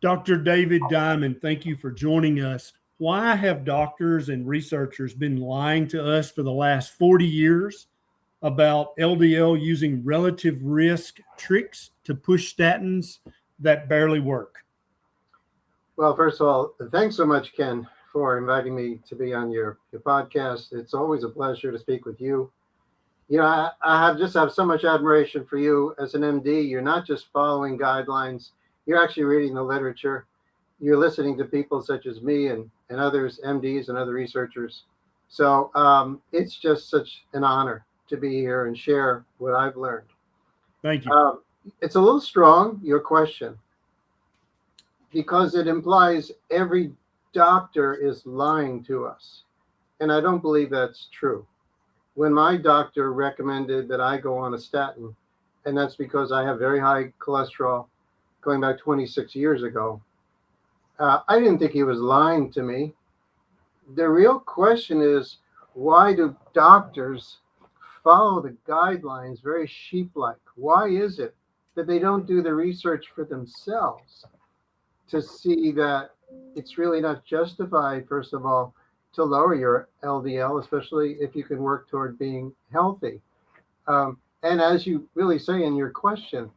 Dr. David Diamond, thank you for joining us. Why have doctors and researchers been lying to us for the last 40 years about LDL using relative risk tricks to push statins that barely work? Well, first of all, thanks so much, Ken, for inviting me to be on your podcast. It's always a pleasure to speak with you. I have so much admiration for you as an MD. You're not just following guidelines, you're actually reading the literature. You're listening to people such as me and others, MDs and other researchers. So it's just such an honor to be here and share what I've learned. Thank you. It's a little strong, your question, because it implies every doctor is lying to us. And I don't believe that's true. When my doctor recommended that I go on a statin, and that's because I have very high cholesterol going back 26 years ago, I didn't think he was lying to me. The real question is, why do doctors follow the guidelines very sheep-like? Why is it that they don't do the research for themselves to see that it's really not justified, first of all, to lower your LDL, especially if you can work toward being healthy? And as you really say in your question,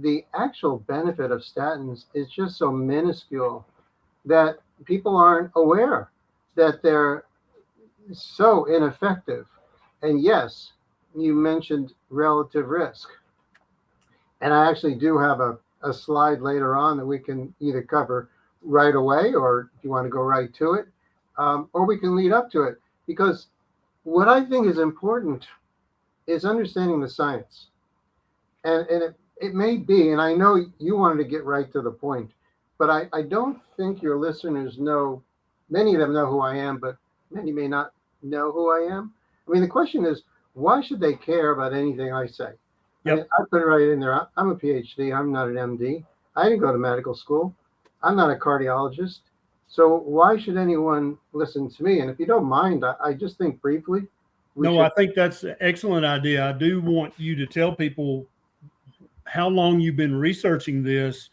the actual benefit of statins is just so minuscule that people aren't aware that they're so ineffective. And yes, you mentioned relative risk. And I actually do have a slide later on that we can either cover right away, or if you want to go right to it, or we can lead up to it. Because what I think is important is understanding the science. And it may be, and I know you wanted to get right to the point, but I don't think your listeners know, many of them know who I am, but many may not know who I am. I mean, the question is, why should they care about anything I say? Yep. I mean, I put it right in there. I'm a PhD. I'm not an MD. I didn't go to medical school. I'm not a cardiologist. So why should anyone listen to me? And if you don't mind, I just think briefly. I think that's an excellent idea. I do want you to tell people how long you've been researching this.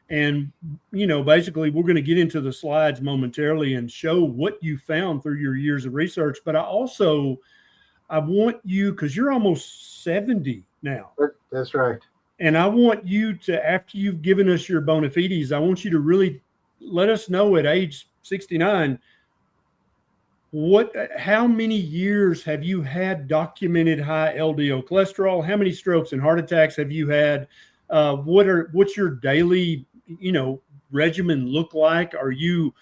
And, basically we're going to get into the slides momentarily and show what you found through your years of research. But I want you, because you're almost 70 now. That's right. And I want you to, after you've given us your bona fides, I want you to really let us know at age 69, how many years have you had documented high LDL cholesterol? How many strokes and heart attacks have you had? What's your daily, regimen look like? Are you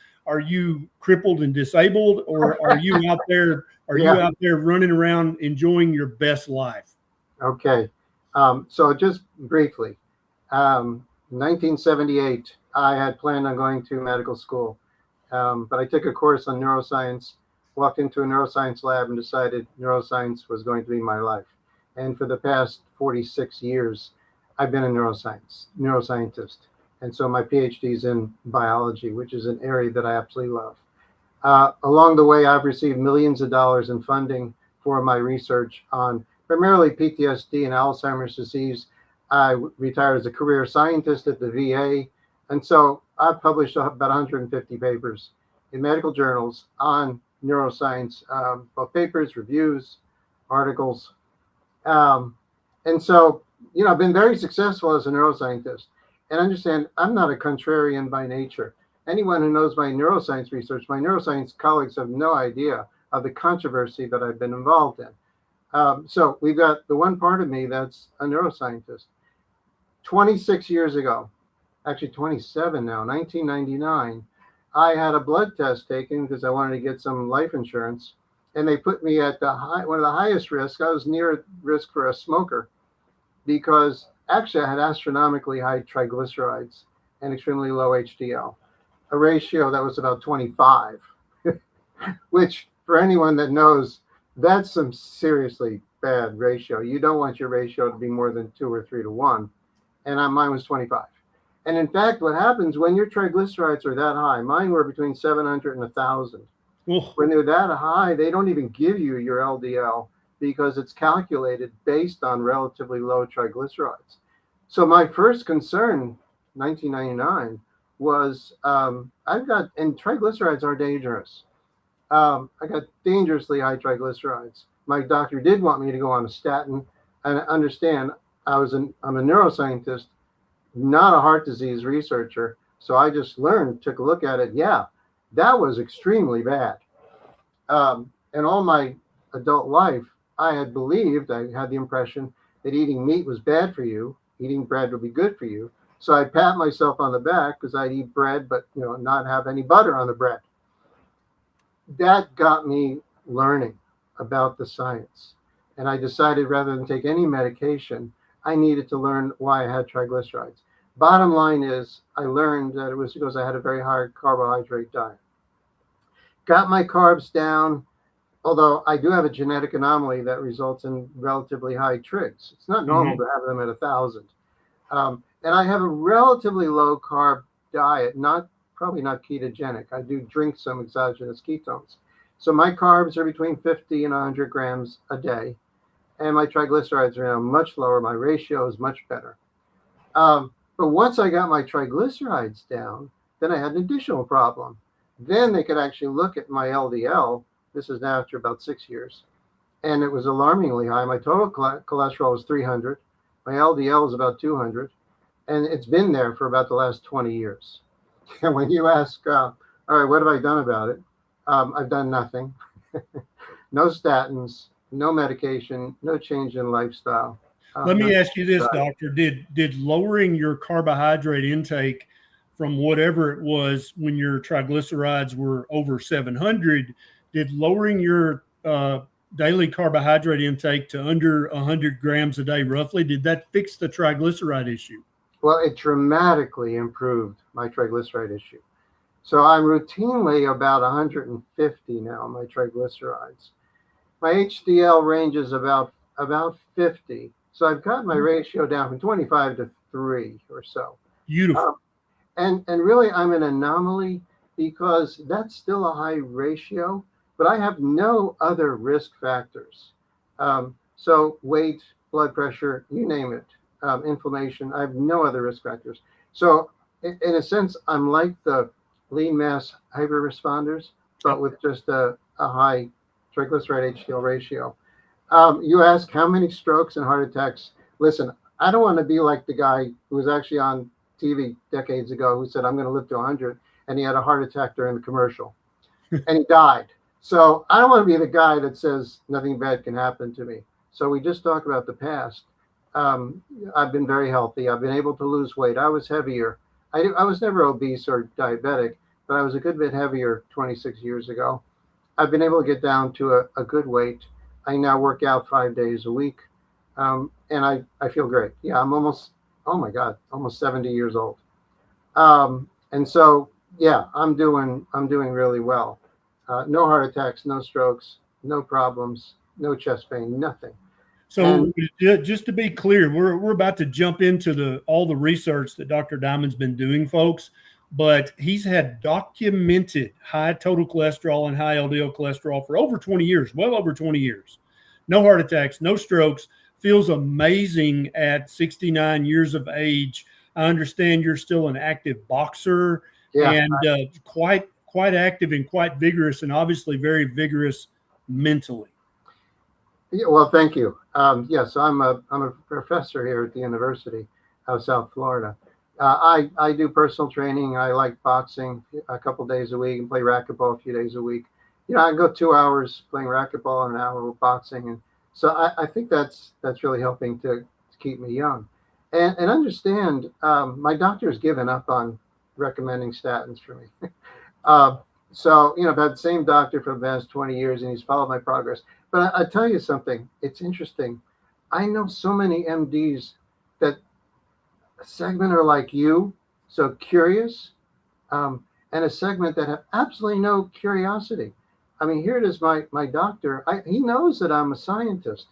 crippled and disabled, or are you out there? You out there running around enjoying your best life? Okay. So just briefly, 1978, I had planned on going to medical school, but I took a course on neuroscience, walked into a neuroscience lab and decided neuroscience was going to be my life. And for the past 46 years, I've been a neuroscientist. And so my PhD is in biology, which is an area that I absolutely love. Along the way, I've received millions of dollars in funding for my research on primarily PTSD and Alzheimer's disease. I retired as a career scientist at the VA. And so I've published about 150 papers in medical journals on neuroscience, both papers, reviews, articles. And so, I've been very successful as a neuroscientist. And understand, I'm not a contrarian by nature. Anyone who knows my neuroscience research, my neuroscience colleagues have no idea of the controversy that I've been involved in. So we've got the one part of me that's a neuroscientist. 26 years ago, actually 27 now, 1999, I had a blood test taken because I wanted to get some life insurance. And they put me at one of the highest risks. I was near risk for a smoker because actually I had astronomically high triglycerides and extremely low HDL, a ratio that was about 25, which for anyone that knows, that's some seriously bad ratio. You don't want your ratio to be more than 2 or 3 to 1. And mine was 25. And in fact, what happens when your triglycerides are that high, mine were between 700 and 1,000. When they're that high, they don't even give you your LDL because it's calculated based on relatively low triglycerides. So my first concern, 1999, was and triglycerides are dangerous. I got dangerously high triglycerides. My doctor did want me to go on a statin. And understand, I'm a neuroscientist, not a heart disease researcher. So I just took a look at it. Yeah, that was extremely bad. And all my adult life, I had the impression that eating meat was bad for you, eating bread would be good for you. So I'd pat myself on the back because I'd eat bread, but not have any butter on the bread. That got me learning about the science. And I decided rather than take any medication, I needed to learn why I had triglycerides. Bottom line is, I learned that it was because I had a very high carbohydrate diet. Got my carbs down, although I do have a genetic anomaly that results in relatively high trigs. It's not normal to have them at 1,000. And I have a relatively low carb diet, probably not ketogenic. I do drink some exogenous ketones. So my carbs are between 50 and 100 grams a day. And my triglycerides are now much lower. My ratio is much better. But once I got my triglycerides down, then I had an additional problem. Then they could actually look at my LDL. This is now after about 6 years. And it was alarmingly high. My total cholesterol was 300. My LDL is about 200. And it's been there for about the last 20 years. And when you ask, all right, what have I done about it? I've done nothing. No statins, no medication, no change in lifestyle. Let me ask you this, doctor. Did lowering your carbohydrate intake from whatever it was when your triglycerides were over 700, did lowering your daily carbohydrate intake to under 100 grams a day roughly, did that fix the triglyceride issue? Well, it dramatically improved my triglyceride issue. So I'm routinely about 150 now, my triglycerides. My HDL range is about 50. So I've got my ratio down from 25 to 3 or so. Beautiful. And really, I'm an anomaly because that's still a high ratio, but I have no other risk factors. So weight, blood pressure, you name it, inflammation, I have no other risk factors. So in a sense, I'm like the lean mass hyper-responders, but with just a high triglyceride HDL ratio. You ask how many strokes and heart attacks. Listen, I don't want to be like the guy who was actually on TV decades ago who said, I'm going to live to 100, and he had a heart attack during the commercial, and he died. So I don't want to be the guy that says nothing bad can happen to me. So we just talk about the past. I've been very healthy. I've been able to lose weight. I was heavier. I was never obese or diabetic, but I was a good bit heavier 26 years ago. I've been able to get down to a good weight. I now work out 5 days a week, and I feel great. Yeah, I'm almost 70 years old. And so, yeah, I'm doing really well. No heart attacks, no strokes, no problems, no chest pain, nothing. So just to be clear, we're about to jump into all the research that Dr. Diamond's been doing, folks, but he's had documented high total cholesterol and high LDL cholesterol for over 20 years, well over 20 years. No heart attacks, no strokes, feels amazing at 69 years of age. I understand you're still an active boxer, and quite active and quite vigorous, and obviously very vigorous mentally. Yeah, well, thank you. Yes, I'm a professor here at the University of South Florida. I do personal training. I like boxing a couple days a week and play racquetball a few days a week. I go 2 hours playing racquetball and an hour with boxing, and so I think that's really helping to keep me young. And understand, my doctor's given up on recommending statins for me. So I've had the same doctor for the past 20 years, and he's followed my progress. But I tell you something, it's interesting. I know so many MDs that a segment are like you, so curious, and a segment that have absolutely no curiosity. I mean, here it is, my doctor, he knows that I'm a scientist.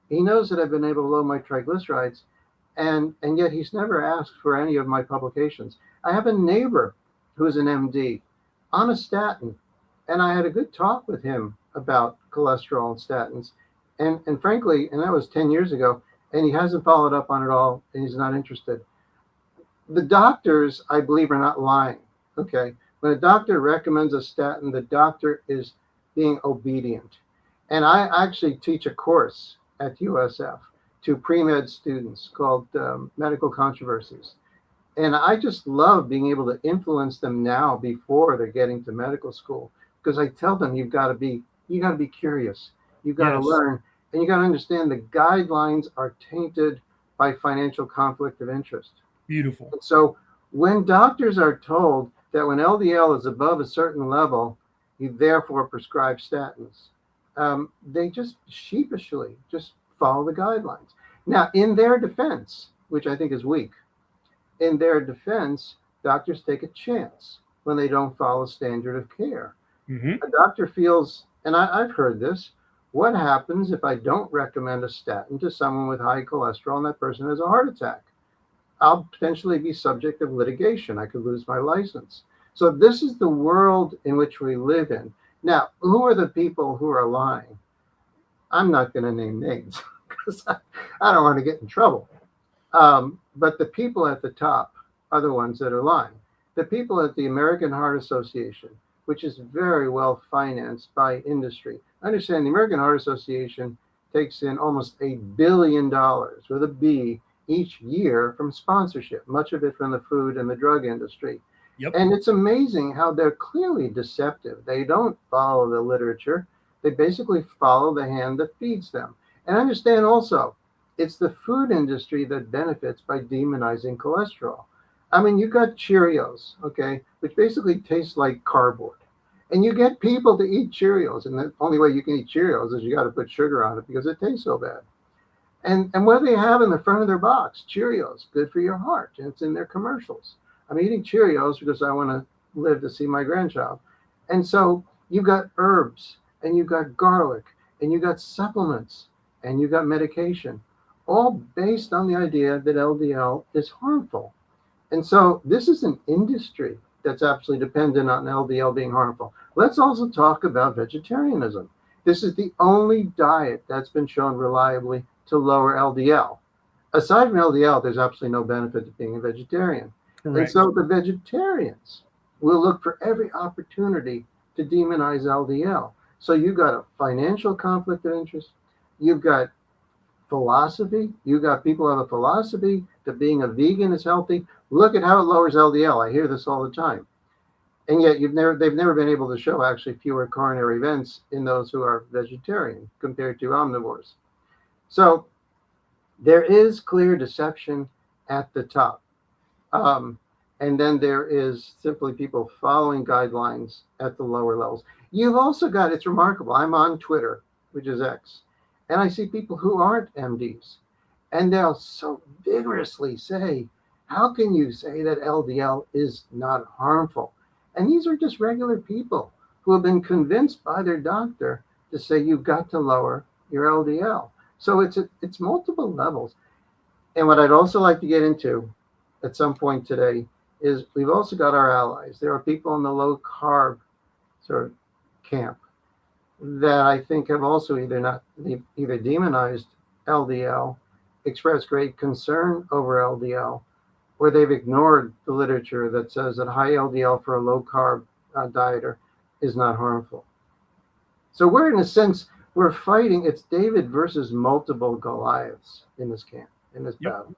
He knows that I've been able to lower my triglycerides, and yet he's never asked for any of my publications. I have a neighbor who's an MD on a statin, and I had a good talk with him about cholesterol and statins, and frankly, and that was 10 years ago, and he hasn't followed up on it all, and he's not interested. the doctors, I believe, are not lying. Okay. When a doctor recommends a statin, the doctor is being obedient. And I actually teach a course at USF to pre-med students called Medical Controversies. And I just love being able to influence them now before they're getting to medical school, because I tell them you got to be curious, you got to Yes. learn, and you got to understand the guidelines are tainted by financial conflict of interest. Beautiful. And so when doctors are told that when LDL is above a certain level, you therefore prescribe statins, they just sheepishly just follow the guidelines. Now, in their defense, which I think is weak, in their defense, doctors take a chance when they don't follow standard of care. Hmm. A doctor feels, and I've heard this, what happens if I don't recommend a statin to someone with high cholesterol and that person has a heart attack? I'll potentially be subject of litigation. I could lose my license. So this is the world in which we live in. Now, who are the people who are lying? I'm not going to name names because I don't want to get in trouble. But the people at the top are the ones that are lying. The people at the American Heart Association, which is very well financed by industry. Understand the American Heart Association takes in almost $1 billion with a B each year from sponsorship, much of it from the food and the drug industry. Yep. And it's amazing how they're clearly deceptive. They don't follow the literature. They basically follow the hand that feeds them. And understand also, it's the food industry that benefits by demonizing cholesterol. I mean, you got Cheerios, okay, which basically tastes like cardboard. And you get people to eat Cheerios. And the only way you can eat Cheerios is you got to put sugar on it because it tastes so bad. And what do they have in the front of their box? Cheerios, good for your heart. And it's in their commercials. I'm eating Cheerios because I want to live to see my grandchild. And so you've got herbs and you've got garlic and you've got supplements and you've got medication, all based on the idea that LDL is harmful. And so this is an industry that's absolutely dependent on LDL being harmful. Let's also talk about vegetarianism. This is the only diet that's been shown reliably to lower LDL. Aside from LDL, there's absolutely no benefit to being a vegetarian. Correct. And so the vegetarians will look for every opportunity to demonize LDL. So you've got a financial conflict of interest. You've got philosophy. You've got people who have a philosophy that being a vegan is healthy. Look at how it lowers LDL. I hear this all the time. And yet they've never been able to show actually fewer coronary events in those who are vegetarian compared to omnivores. So there is clear deception at the top. And then there is simply people following guidelines at the lower levels. You've also got, it's remarkable, I'm on Twitter, which is X, and I see people who aren't MDs, and they'll so vigorously say, how can you say that LDL is not harmful? And these are just regular people who have been convinced by their doctor to say you've got to lower your LDL. So it's multiple levels. And what I'd also like to get into at some point today is we've also got our allies. There are people in the low carb sort of camp that I think have also either demonized LDL, expressed great concern over LDL, or they've ignored the literature that says that high LDL for a low carb dieter is not harmful. So we're, in a sense, we're fighting. It's David versus multiple Goliaths in this camp, in this battle.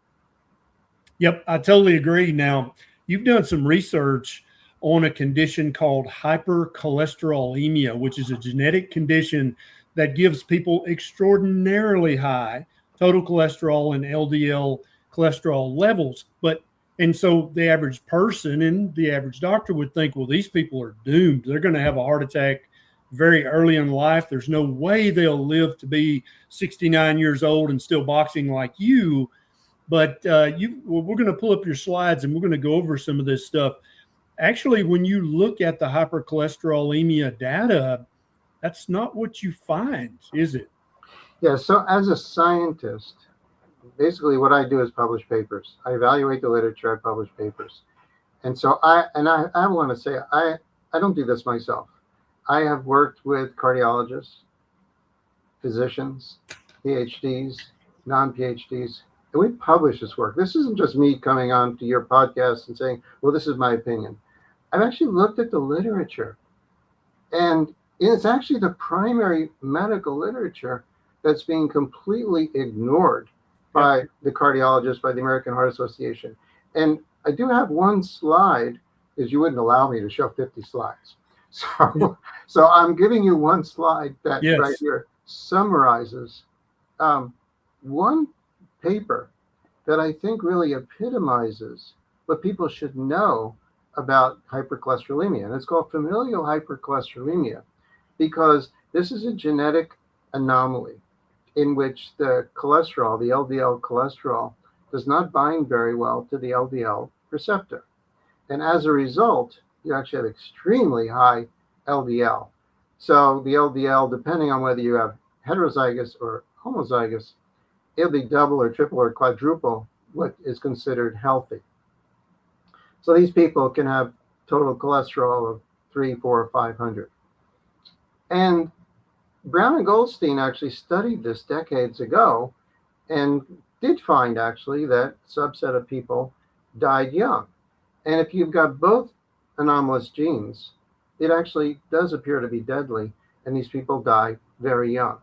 Yep, I totally agree. Now, you've done some research on a condition called hypercholesterolemia, which is a genetic condition that gives people extraordinarily high total cholesterol and LDL cholesterol levels. And so the average person and the average doctor would think, well, these people are doomed. They're going to have a heart attack very early in life. There's no way they'll live to be 69 years old and still boxing like you. But we're going to pull up your slides and we're going to go over some of this stuff. Actually, when you look at the hypercholesterolemia data, that's not what you find, is it? Yeah, so as a scientist, basically what I do is publish papers. I evaluate the literature, I publish papers. And so I want to say, I don't do this myself. I have worked with cardiologists, physicians, PhDs, non-PhDs, and we publish this work. This isn't just me coming on to your podcast and saying, well, this is my opinion. I've actually looked at the literature, and it's actually the primary medical literature that's being completely ignored by the cardiologists, by the American Heart Association. And I do have one slide, because you wouldn't allow me to show 50 slides. So I'm giving you one slide that right here summarizes one paper that I think really epitomizes what people should know about hypercholesterolemia. And it's called familial hypercholesterolemia, because this is a genetic anomaly in which the cholesterol, the LDL cholesterol, does not bind very well to the LDL receptor. And as a result, you actually have extremely high LDL. So the LDL, depending on whether you have heterozygous or homozygous, it'll be double or triple or quadruple what is considered healthy. So these people can have total cholesterol of 300, 400, 500. And Brown and Goldstein actually studied this decades ago and did find actually that subset of people died young. And if you've got both anomalous genes, it actually does appear to be deadly, and these people die very young.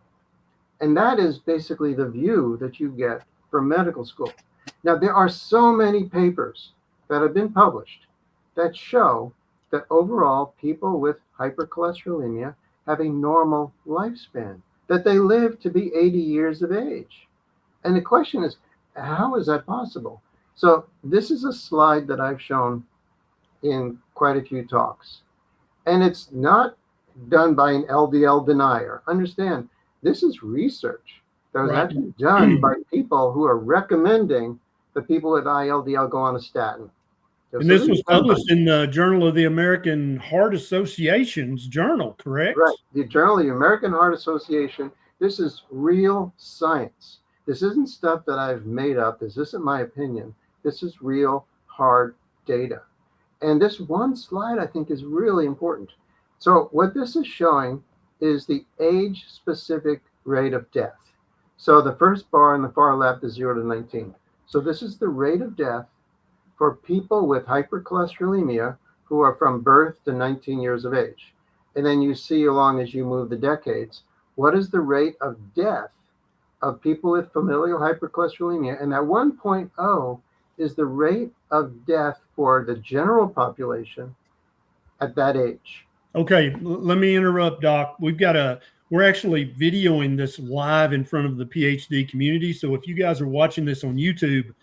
And that is basically the view that you get from medical school. Now, there are so many papers that have been published that show that overall people with hypercholesterolemia have a normal lifespan, that they live to be 80 years of age. And the question is, how is that possible? So this is a slide that I've shown in quite a few talks. And it's not done by an LDL denier. Understand, this is research that was actually done by people who are recommending that people with high LDL go on a statin. And this was published in the Journal of the American Heart Association's journal, correct? Right. The Journal of the American Heart Association. This is real science. This isn't stuff that I've made up. This isn't my opinion. This is real hard data. And this one slide, I think, is really important. So what this is showing is the age-specific rate of death. So the first bar on the far left is 0 to 19. So this is the rate of death for people with hypercholesterolemia who are from birth to 19 years of age. And then you see along as you move the decades, what is the rate of death of people with familial hypercholesterolemia? And that 1.0 is the rate of death for the general population at that age. Okay, let me interrupt, Doc. We're actually videoing this live in front of the PhD community. So if you guys are watching this on YouTube,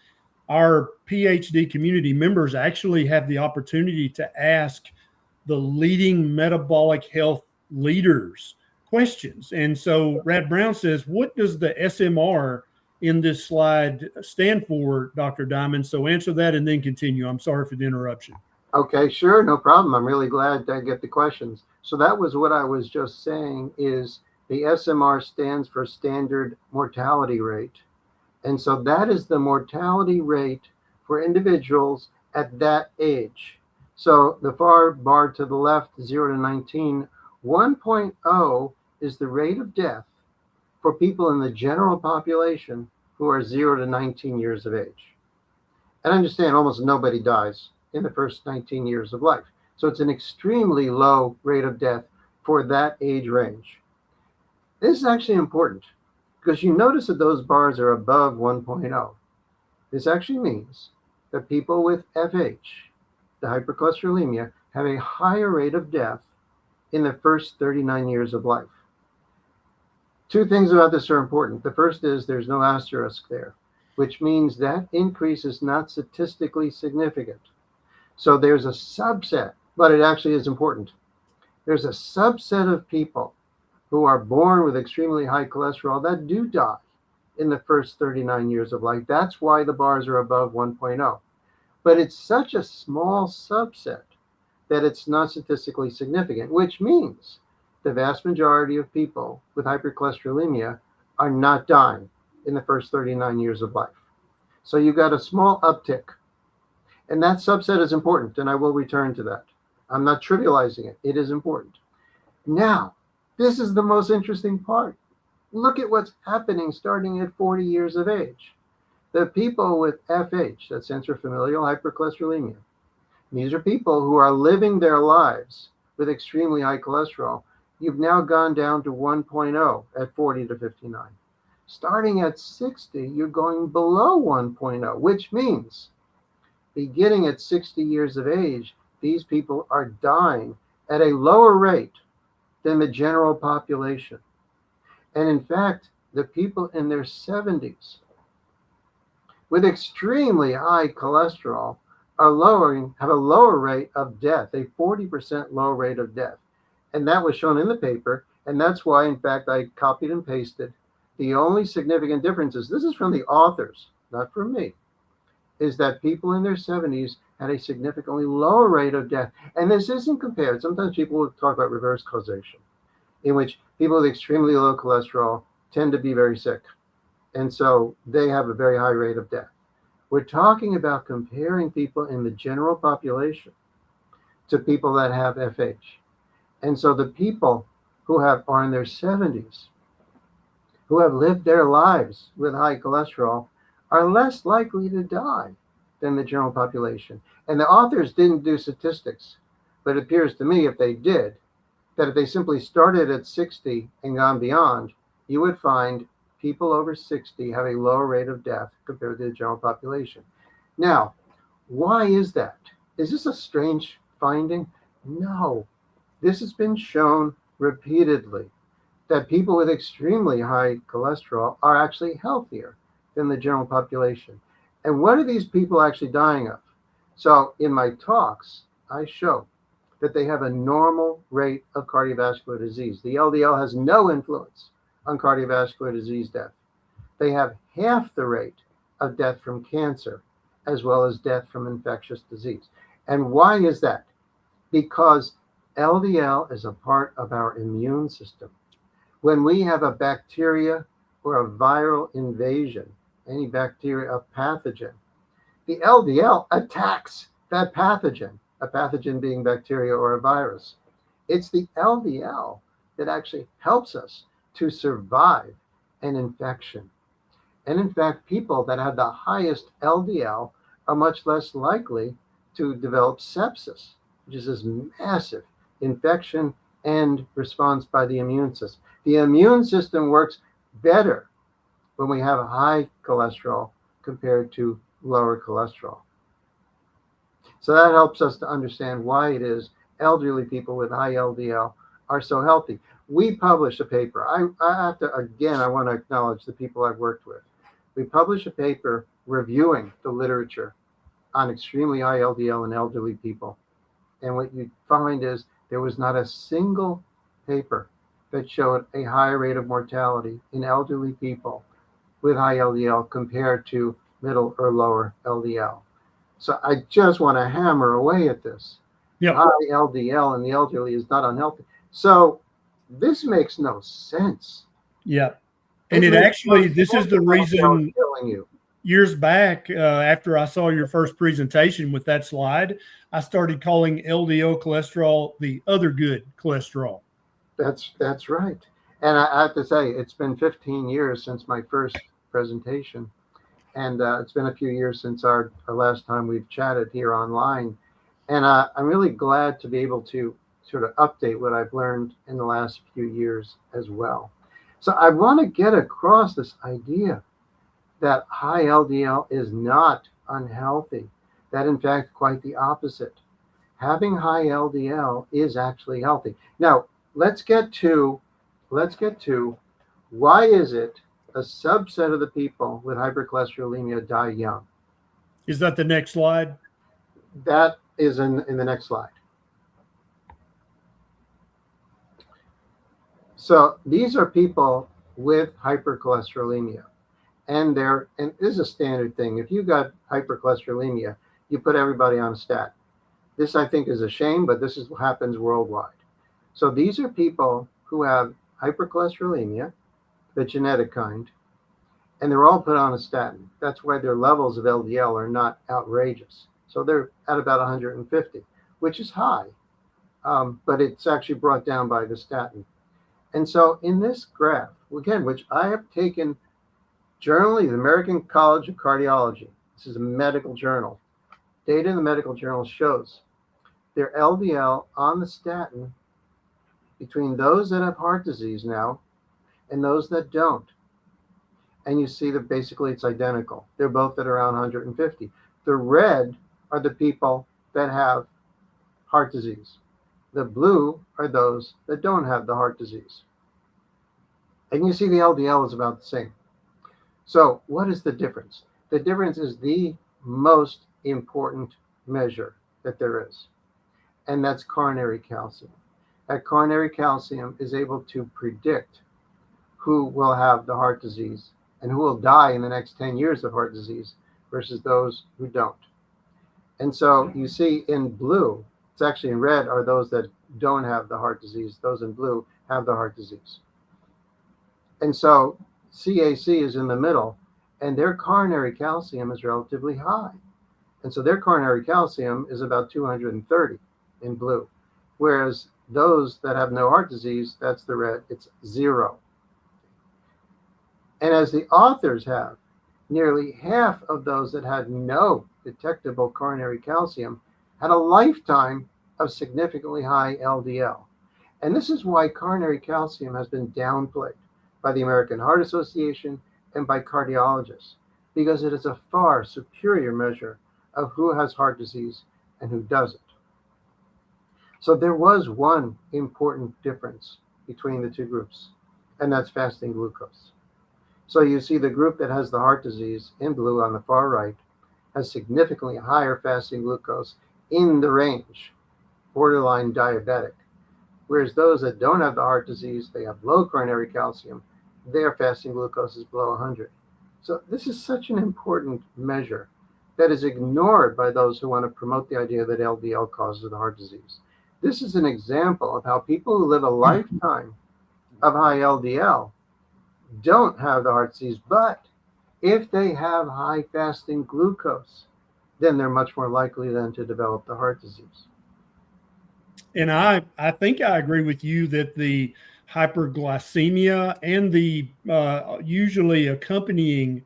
our PhD community members actually have the opportunity to ask the leading metabolic health leaders questions. And so Rad Brown says, what does the SMR in this slide stand for, Dr. Diamond? So answer that and then continue. I'm sorry for the interruption. Okay, sure, no problem. I'm really glad to get the questions. So that was what I was just saying, is the SMR stands for standard mortality rate. And so that is the mortality rate for individuals at that age. So the far bar to the left, 0 to 19, 1.0 is the rate of death for people in the general population who are 0 to 19 years of age. And understand, almost nobody dies in the first 19 years of life. So it's an extremely low rate of death for that age range. This is actually important because you notice that those bars are above 1.0. This actually means that people with FH, the hypercholesterolemia, have a higher rate of death in the first 39 years of life. Two things about this are important. The first is there's no asterisk there, which means that increase is not statistically significant. So there's a subset, but it actually is important. There's a subset of people who are born with extremely high cholesterol that do die in the first 39 years of life. That's why the bars are above 1.0. But it's such a small subset that it's not statistically significant, which means the vast majority of people with hypercholesterolemia are not dying in the first 39 years of life. So you've got a small uptick. And that subset is important, and I will return to that. I'm not trivializing it. It is important. Now, this is the most interesting part. Look at what's happening starting at 40 years of age. The people with FH, that's intrafamilial hypercholesterolemia, these are people who are living their lives with extremely high cholesterol. You've now gone down to 1.0 at 40 to 59. Starting at 60, you're going below 1.0, which means beginning at 60 years of age, these people are dying at a lower rate than the general population. And in fact, the people in their 70s with extremely high cholesterol have a lower rate of death, a 40% lower rate of death. And that was shown in the paper. And that's why, in fact, I copied and pasted. The only significant difference is, this is from the authors, not from me, is that people in their 70s had a significantly lower rate of death. And this isn't compared. Sometimes people will talk about reverse causation, in which people with extremely low cholesterol tend to be very sick. And so they have a very high rate of death. We're talking about comparing people in the general population to people that have FH. And so the people who are in their 70s, who have lived their lives with high cholesterol, are less likely to die than the general population. And the authors didn't do statistics, but it appears to me, if they did, that if they simply started at 60 and gone beyond, you would find people over 60 have a lower rate of death compared to the general population. Now, why is that? Is this a strange finding? No. This has been shown repeatedly, that people with extremely high cholesterol are actually healthier than the general population. And what are these people actually dying of? So in my talks, I show that they have a normal rate of cardiovascular disease. The LDL has no influence on cardiovascular disease death. They have half the rate of death from cancer, as well as death from infectious disease. And why is that? Because LDL is a part of our immune system. When we have a bacteria or a viral invasion, any bacteria, a pathogen, the LDL attacks that pathogen, a pathogen being bacteria or a virus. It's the LDL that actually helps us to survive an infection. And in fact, people that have the highest LDL are much less likely to develop sepsis, which is this massive infection and response by the immune system. The immune system works better when we have a high cholesterol compared to lower cholesterol. So that helps us to understand why it is elderly people with high LDL are so healthy. We published a paper. I want to acknowledge the people I've worked with. We published a paper reviewing the literature on extremely high LDL in elderly people. And what you find is there was not a single paper that showed a higher rate of mortality in elderly people with high LDL compared to middle or lower LDL. So I just want to hammer away at this. Yep. High LDL in the elderly is not unhealthy. So this makes no sense. Yeah. And it actually, this is the reason killing you. Years back, after I saw your first presentation with that slide, I started calling LDL cholesterol the other good cholesterol. That's right. And I have to say, it's been 15 years since my first presentation. And it's been a few years since our last time we've chatted here online. And I'm really glad to be able to sort of update what I've learned in the last few years as well. So I want to get across this idea that high LDL is not unhealthy. That in fact, quite the opposite. Having high LDL is actually healthy. Now, let's get to why is it a subset of the people with hypercholesterolemia die young? Is that the next slide? That is in the next slide. So these are people with hypercholesterolemia. And this is a standard thing. If you got hypercholesterolemia, you put everybody on a statin. This, I think, is a shame, but this is what happens worldwide. So these are people who have hypercholesterolemia, the genetic kind, and they're all put on a statin. That's why their levels of LDL are not outrageous. So they're at about 150, which is high, but it's actually brought down by the statin. And so in this graph, again, which I have taken Journal of the American College of Cardiology. This is a medical journal. Data in the medical journal shows their LDL on the statin between those that have heart disease now and those that don't. And you see that basically it's identical. They're both at around 150. The red are the people that have heart disease. The blue are those that don't have the heart disease. And you see the LDL is about the same. So what is the difference? The difference is the most important measure that there is, and that's coronary calcium. That coronary calcium is able to predict who will have the heart disease and who will die in the next 10 years of heart disease versus those who don't. And so you see in blue, it's actually in red, are those that don't have the heart disease. Those in blue have the heart disease. And so CAC is in the middle, and their coronary calcium is relatively high. And so their coronary calcium is about 230 in blue, whereas those that have no heart disease, that's the red, it's 0. And as the authors have, nearly half of those that had no detectable coronary calcium had a lifetime of significantly high LDL. And this is why coronary calcium has been downplayed by the American Heart Association and by cardiologists, because it is a far superior measure of who has heart disease and who doesn't. So there was one important difference between the two groups, and that's fasting glucose. So you see the group that has the heart disease in blue on the far right has significantly higher fasting glucose in the range, borderline diabetic. Whereas those that don't have the heart disease, they have low coronary calcium, their fasting glucose is below 100. So this is such an important measure that is ignored by those who want to promote the idea that LDL causes the heart disease. This is an example of how people who live a lifetime of high LDL don't have the heart disease, but if they have high fasting glucose, then they're much more likely then to develop the heart disease. And I think I agree with you that the hyperglycemia and the usually accompanying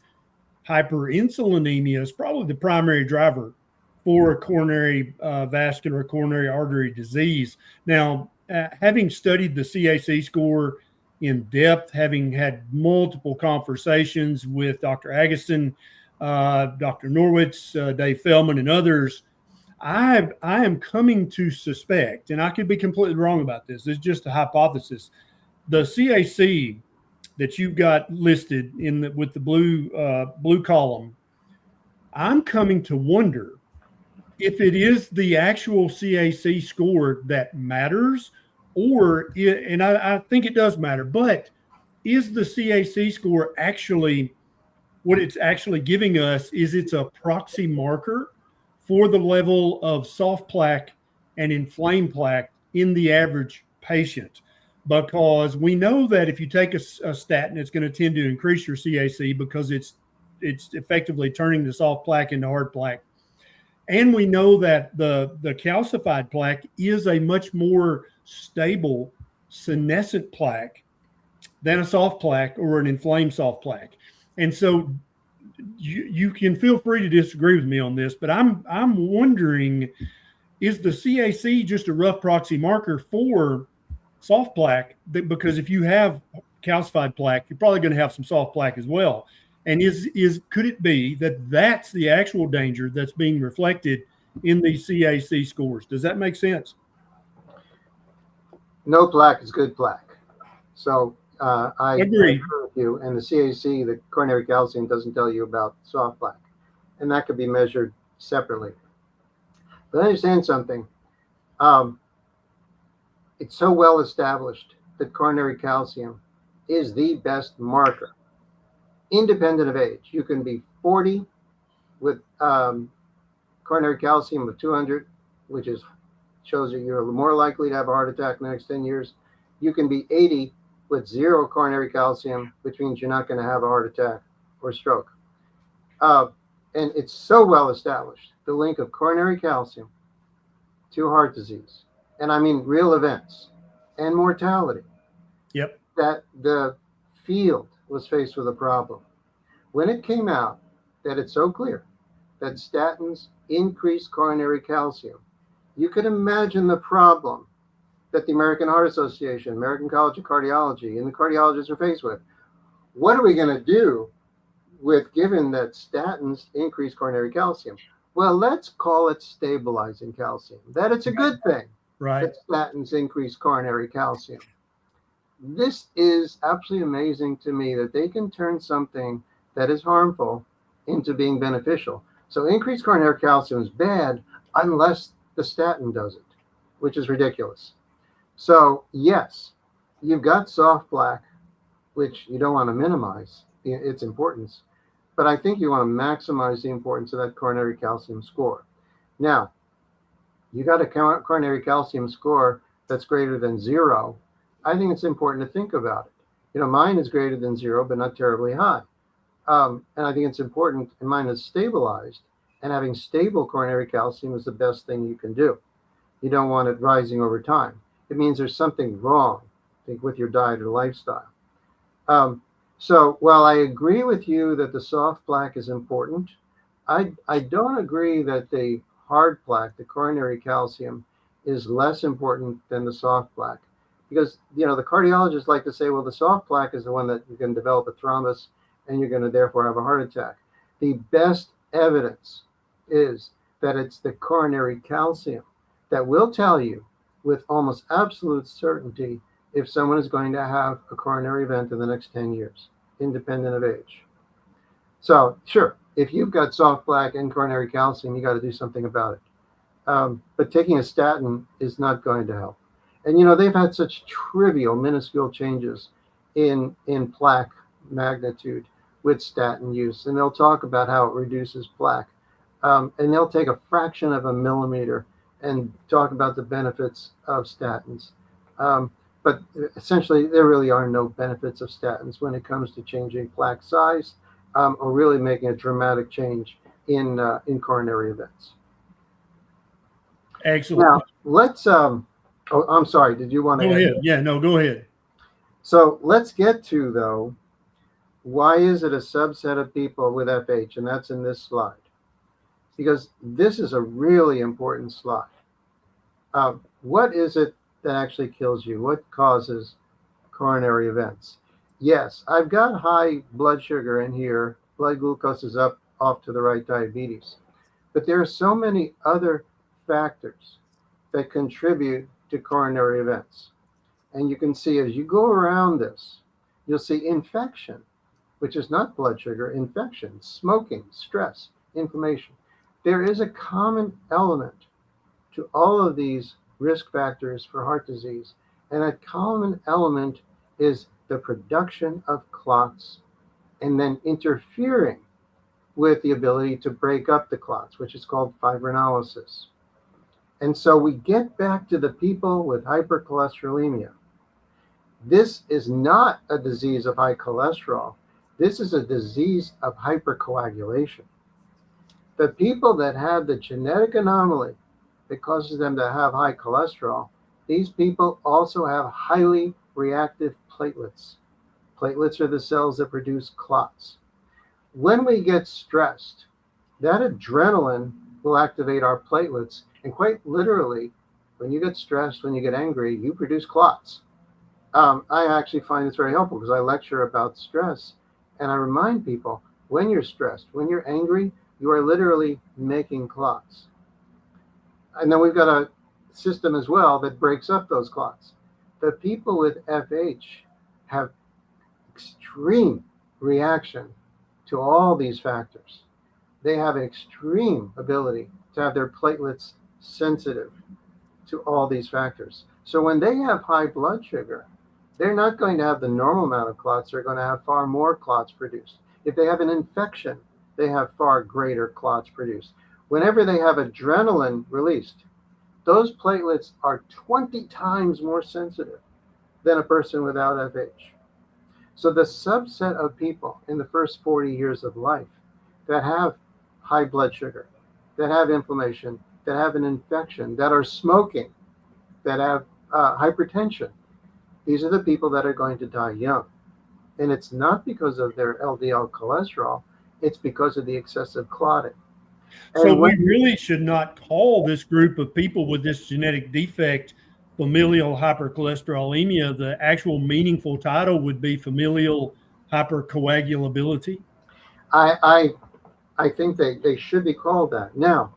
hyperinsulinemia is probably the primary driver for coronary vascular coronary artery disease. Now, having studied the CAC score in depth, having had multiple conversations with Dr. Agatston, Dr. Norwitz, Dave Feldman, and others, I am coming to suspect, and I could be completely wrong about this, it's just a hypothesis, the CAC that you've got listed in with the blue column, I'm coming to wonder if it is the actual CAC score that matters, and I think it does matter, but is the CAC score actually what it's actually giving us? Is it's a proxy marker for the level of soft plaque and inflamed plaque in the average patient? Because we know that if you take a statin, it's going to tend to increase your CAC because it's effectively turning the soft plaque into hard plaque. And we know that the calcified plaque is a much more stable senescent plaque than a soft plaque or an inflamed soft plaque. And so you can feel free to disagree with me on this, but I'm wondering, is the CAC just a rough proxy marker for soft plaque? Because if you have calcified plaque, you're probably going to have some soft plaque as well. And could it be that that's the actual danger that's being reflected in these CAC scores? Does that make sense? No plaque is good plaque. So I agree with you. And the CAC, the coronary calcium, doesn't tell you about soft plaque, and that could be measured separately. But understand something. It's so well established that coronary calcium is the best marker, independent of age. You can be 40 with coronary calcium of 200, which shows that you're more likely to have a heart attack in the next 10 years. You can be 80 with 0 coronary calcium, which means you're not going to have a heart attack or stroke. And it's so well established, the link of coronary calcium to heart disease, and I mean real events and mortality. Yep. That the field was faced with a problem when it came out that it's so clear that statins increase coronary calcium, you could imagine the problem that the American Heart Association, American College of Cardiology, and the cardiologists are faced with. What are we going to do with given that statins increase coronary calcium? Well, let's call it stabilizing calcium. That it's a good thing that statins increase coronary calcium. This is absolutely amazing to me that they can turn something that is harmful into being beneficial. So increased coronary calcium is bad unless the statin does it, which is ridiculous. So yes, you've got soft plaque, which you don't want to minimize its importance, but I think you want to maximize the importance of that coronary calcium score. Now, you got a coronary calcium score that's greater than 0. I think it's important to think about it. You know, mine is greater than 0, but not terribly high. And I think it's important, and mine is stabilized, and having stable coronary calcium is the best thing you can do. You don't want it rising over time. It means there's something wrong, I think, with your diet or lifestyle. So while I agree with you that the soft plaque is important, I don't agree that the hard plaque, the coronary calcium, is less important than the soft plaque. Because, you know, the cardiologists like to say, well, the soft plaque is the one that you're going to develop a thrombus and you're going to therefore have a heart attack. The best evidence is that it's the coronary calcium that will tell you with almost absolute certainty if someone is going to have a coronary event in the next 10 years, independent of age. So sure, if you've got soft plaque and coronary calcium, you got to do something about it. But taking a statin is not going to help. And, you know, they've had such trivial, minuscule changes in plaque magnitude with statin use. And they'll talk about how it reduces plaque. And they'll take a fraction of a millimeter and talk about the benefits of statins. But essentially, there really are no benefits of statins when it comes to changing plaque size or really making a dramatic change in coronary events. Excellent. Now, let's, oh, I'm sorry, did you want to go ahead? That? Yeah, no, go ahead. So let's get to, though, why is it a subset of people with FH? And that's in this slide. Because this is a really important slide. What is it that actually kills you? What causes coronary events? Yes, I've got high blood sugar in here. Blood glucose is up, off to the right, diabetes. But there are so many other factors that contribute to coronary events. And you can see as you go around this, you'll see infection, which is not blood sugar, infection, smoking, stress, inflammation. There is a common element to all of these risk factors for heart disease. And that common element is the production of clots and then interfering with the ability to break up the clots, which is called fibrinolysis. And so we get back to the people with hypercholesterolemia. This is not a disease of high cholesterol. This is a disease of hypercoagulation. The people that have the genetic anomaly that causes them to have high cholesterol, these people also have highly reactive platelets. Platelets are the cells that produce clots. When we get stressed, that adrenaline will activate our platelets. And quite literally, when you get stressed, when you get angry, you produce clots. I actually find this very helpful because I lecture about stress. And I remind people, when you're stressed, when you're angry, you are literally making clots. And then we've got a system as well that breaks up those clots. The people with FH have extreme reaction to all these factors. They have an extreme ability to have their platelets sensitive to all these factors. So when they have high blood sugar, they're not going to have the normal amount of clots. They're going to have far more clots produced. If they have an infection, they have far greater clots produced. Whenever they have adrenaline released, those platelets are 20 times more sensitive than a person without FH. So the subset of people in the first 40 years of life that have high blood sugar, that have inflammation, that have an infection, that are smoking, that have hypertension, these are the people that are going to die young. And it's not because of their LDL cholesterol, it's because of the excessive clotting. So And we when really should not call this group of people with this genetic defect familial hypercholesterolemia. The actual meaningful title would be familial hypercoagulability. I I think they should be called that. Now,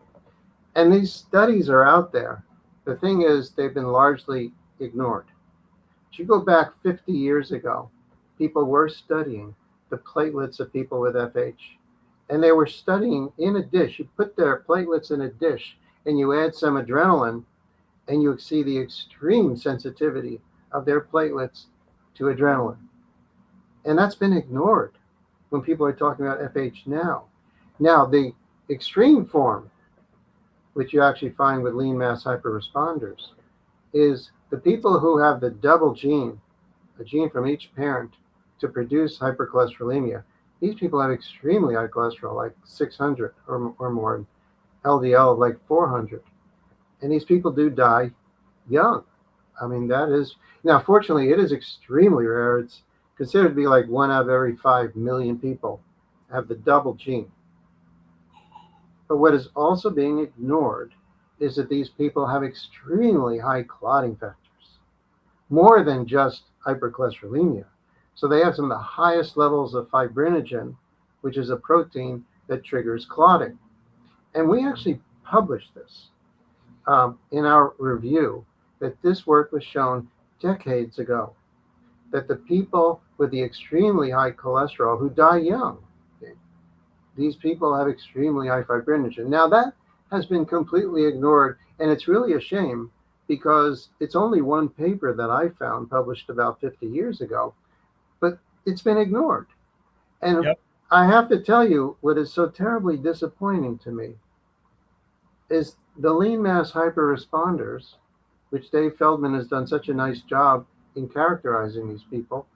and these studies are out there. The thing is, they've been largely ignored. If you go back 50 years ago, people were studying the platelets of people with FH. And they were studying in a dish. You put their platelets in a dish and you add some adrenaline, and you see the extreme sensitivity of their platelets to adrenaline. And that's been ignored when people are talking about FH now. Now, the extreme form, which you actually find with lean mass hyperresponders, is the people who have the double gene, a gene from each parent, to produce hypercholesterolemia. These people have extremely high cholesterol, like 600 or more, and LDL of like 400. And these people do die young. I mean, that is, now, fortunately, it is extremely rare. It's considered to be like 1 out of every 5 million people have the double gene. But what is also being ignored is that these people have extremely high clotting factors, more than just hypercholesterolemia. So they have some of the highest levels of fibrinogen, which is a protein that triggers clotting. And we actually published this in our review, that this work was shown decades ago, that the people with the extremely high cholesterol who die young, these people have extremely high fibrinogen. Now, that has been completely ignored, and it's really a shame because it's only one paper that I found published about 50 years ago, but it's been ignored. And Yep. I have to tell you, what is so terribly disappointing to me is the lean mass hyperresponders, which Dave Feldman has done such a nice job in characterizing these people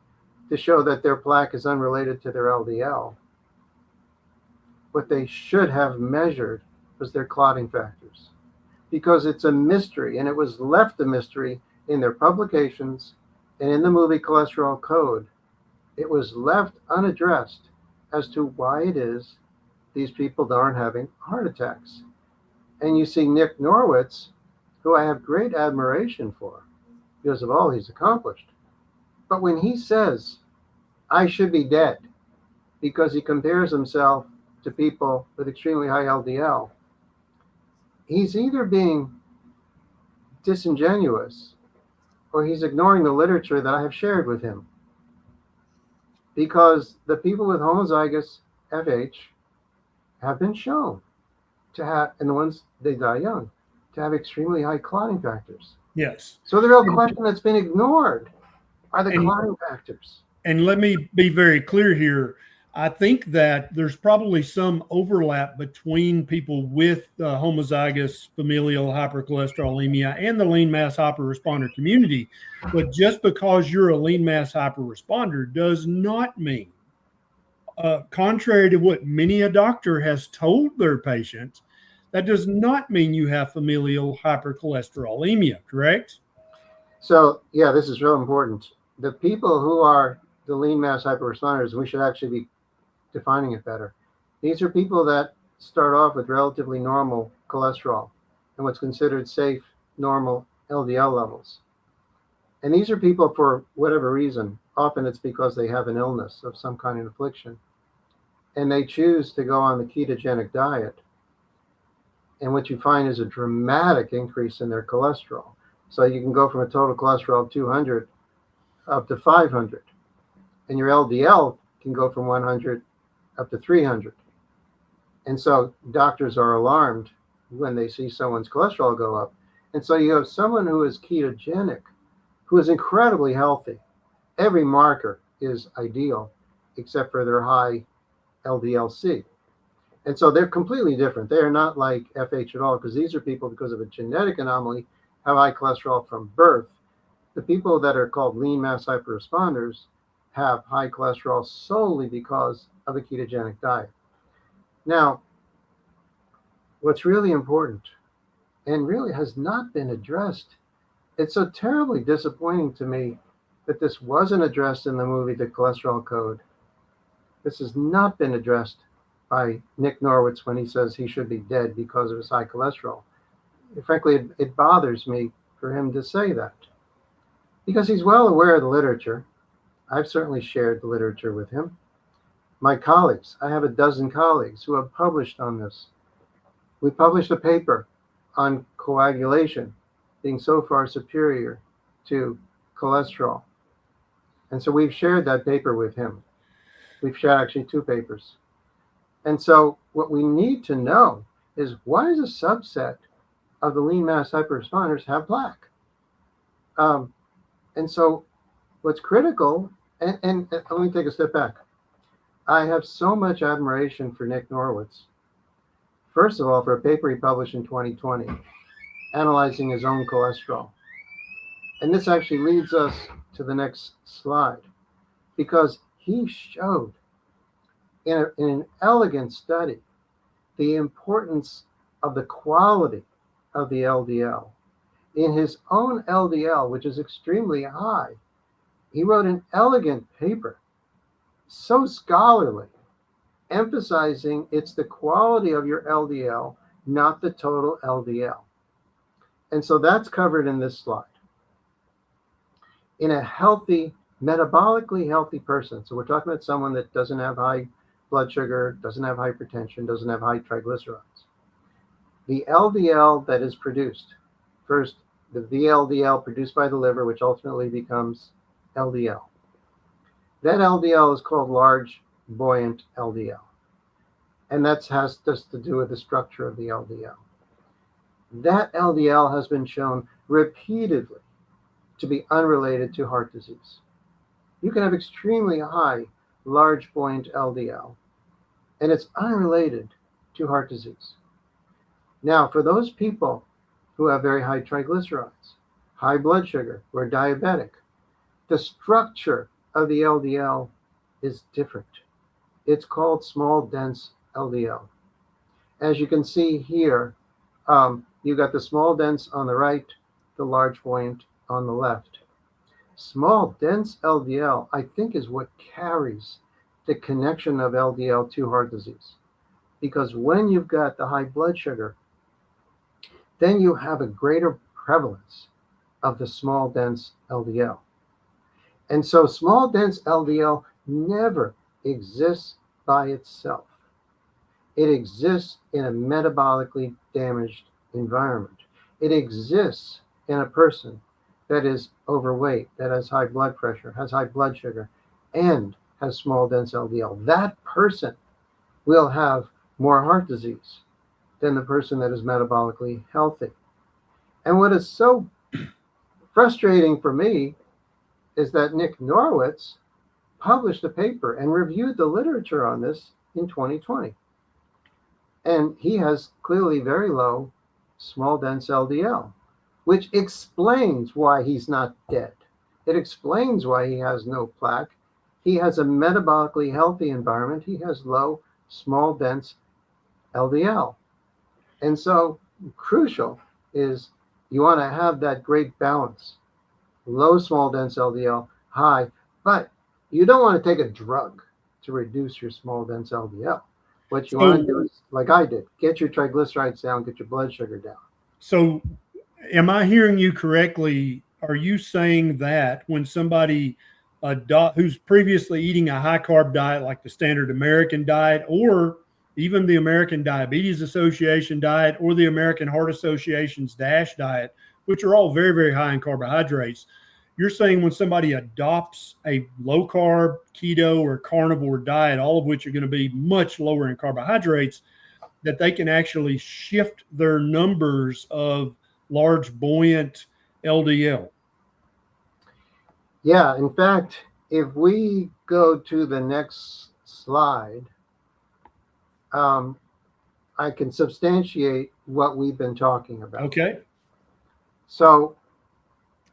to show that their plaque is unrelated to their LDL. What they should have measured was their clotting factors, because it's a mystery, and it was left a mystery in their publications and in the movie Cholesterol Code. It was left unaddressed as to why it is these people aren't having heart attacks. And you see Nick Norwitz, who I have great admiration for because of all he's accomplished. But when he says, I should be dead, because he compares himself to people with extremely high LDL, he's either being disingenuous or he's ignoring the literature that I have shared with him. Because the people with homozygous FH have been shown to have, and the ones they die young, to have extremely high clotting factors. Yes. So the real question that's been ignored are the And clotting factors. And let me be very clear here. I think that there's probably some overlap between people with homozygous familial hypercholesterolemia and the lean mass hyperresponder community. But just because you're a lean mass hyperresponder does not mean, contrary to what many a doctor has told their patients, that does not mean you have familial hypercholesterolemia, correct? So, yeah, this is real important. The people who are the lean mass hyperresponders, we should actually be defining it better. These are people that start off with relatively normal cholesterol and what's considered safe, normal LDL levels. And these are people, for whatever reason, often it's because they have an illness of some kind of affliction, and they choose to go on the ketogenic diet. And what you find is a dramatic increase in their cholesterol. So you can go from a total cholesterol of 200 up to 500. And your LDL can go from 100 up to 300. And so doctors are alarmed when they see someone's cholesterol go up. And so you have someone who is ketogenic, who is incredibly healthy. Every marker is ideal, except for their high LDL-C. And so they're completely different. They are not like FH at all, because these are people, because of a genetic anomaly, have high cholesterol from birth. The people that are called lean mass hyperresponders have high cholesterol solely because of a ketogenic diet. Now, what's really important, and really has not been addressed, it's so terribly disappointing to me that this wasn't addressed in the movie The Cholesterol Code. This has not been addressed by Nick Norwitz when he says he should be dead because of his high cholesterol. Frankly, it bothers me for him to say that, because he's well aware of the literature. I've certainly shared the literature with him. My colleagues, I have a dozen colleagues who have published on this. We published a paper on coagulation being so far superior to cholesterol. And so we've shared that paper with him. We've shared actually 2 papers. And so what we need to know is, why does a subset of the lean mass hyperresponders have plaque? And so what's critical, and let me take a step back. I have so much admiration for Nick Norwitz. First of all, for a paper he published in 2020, analyzing his own cholesterol. And this actually leads us to the next slide, because he showed in an elegant study the importance of the quality of the LDL. In his own LDL, which is extremely high, he wrote an elegant paper, so scholarly, emphasizing it's the quality of your LDL, not the total LDL. And so that's covered in this slide. In a healthy, metabolically healthy person, so we're talking about someone that doesn't have high blood sugar, doesn't have hypertension, doesn't have high triglycerides, the LDL that is produced, first, the VLDL produced by the liver, which ultimately becomes LDL. That LDL is called large buoyant LDL. And that has just to do with the structure of the LDL. That LDL has been shown repeatedly to be unrelated to heart disease. You can have extremely high, large buoyant LDL, and it's unrelated to heart disease. Now, for those people who have very high triglycerides, high blood sugar, who are diabetic, the structure of the LDL is different. It's called small, dense LDL. As you can see here, you've got the small, dense on the right, the large, buoyant on the left. Small, dense LDL, I think, is what carries the connection of LDL to heart disease. Because when you've got the high blood sugar, then you have a greater prevalence of the small, dense LDL. And so small, dense LDL never exists by itself. It exists in a metabolically damaged environment. It exists in a person that is overweight, that has high blood pressure, has high blood sugar, and has small, dense LDL. That person will have more heart disease than the person that is metabolically healthy. And what is so frustrating for me is that Nick Norwitz published a paper and reviewed the literature on this in 2020. And he has clearly very low small, dense LDL, which explains why he's not dead. It explains why he has no plaque. He has a metabolically healthy environment. He has low, small, dense LDL. And so crucial is you want to have that great balance. Low, small, dense LDL, high, but you don't want to take a drug to reduce your small, dense LDL. What you want to do is, like I did, get your triglycerides down, get your blood sugar down. So am I hearing you correctly? Are you saying that when somebody who's previously eating a high carb diet, like the standard American diet, or even the American Diabetes Association diet, or the American Heart Association's DASH diet, which are all very, very high in carbohydrates, you're saying when somebody adopts a low carb, keto, or carnivore diet, all of which are going to be much lower in carbohydrates, that they can actually shift their numbers of large buoyant LDL? Yeah, in fact, if we go to the next slide, I can substantiate what we've been talking about. Okay. So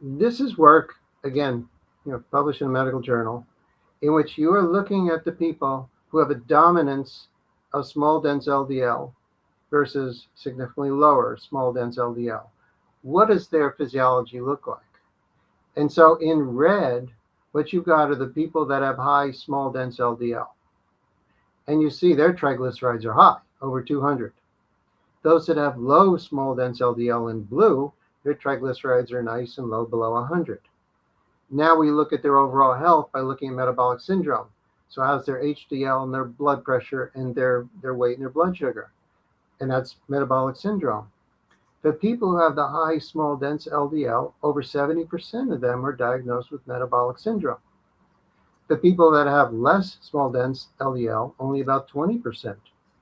this is work, again, published in a medical journal, in which you are looking at the people who have a dominance of small, dense LDL versus significantly lower small, dense LDL. What does their physiology look like? And so in red what you've got are the people that have high small dense LDL. And you see their triglycerides are high, over 200. Those that have low small dense LDL in blue, their triglycerides are nice and low, below 100. Now we look at their overall health by looking at metabolic syndrome. So how's their HDL and their blood pressure and their weight and their blood sugar? And that's metabolic syndrome. The people who have the high small dense LDL, over 70% of them are diagnosed with metabolic syndrome. The people that have less small dense LDL, only about 20%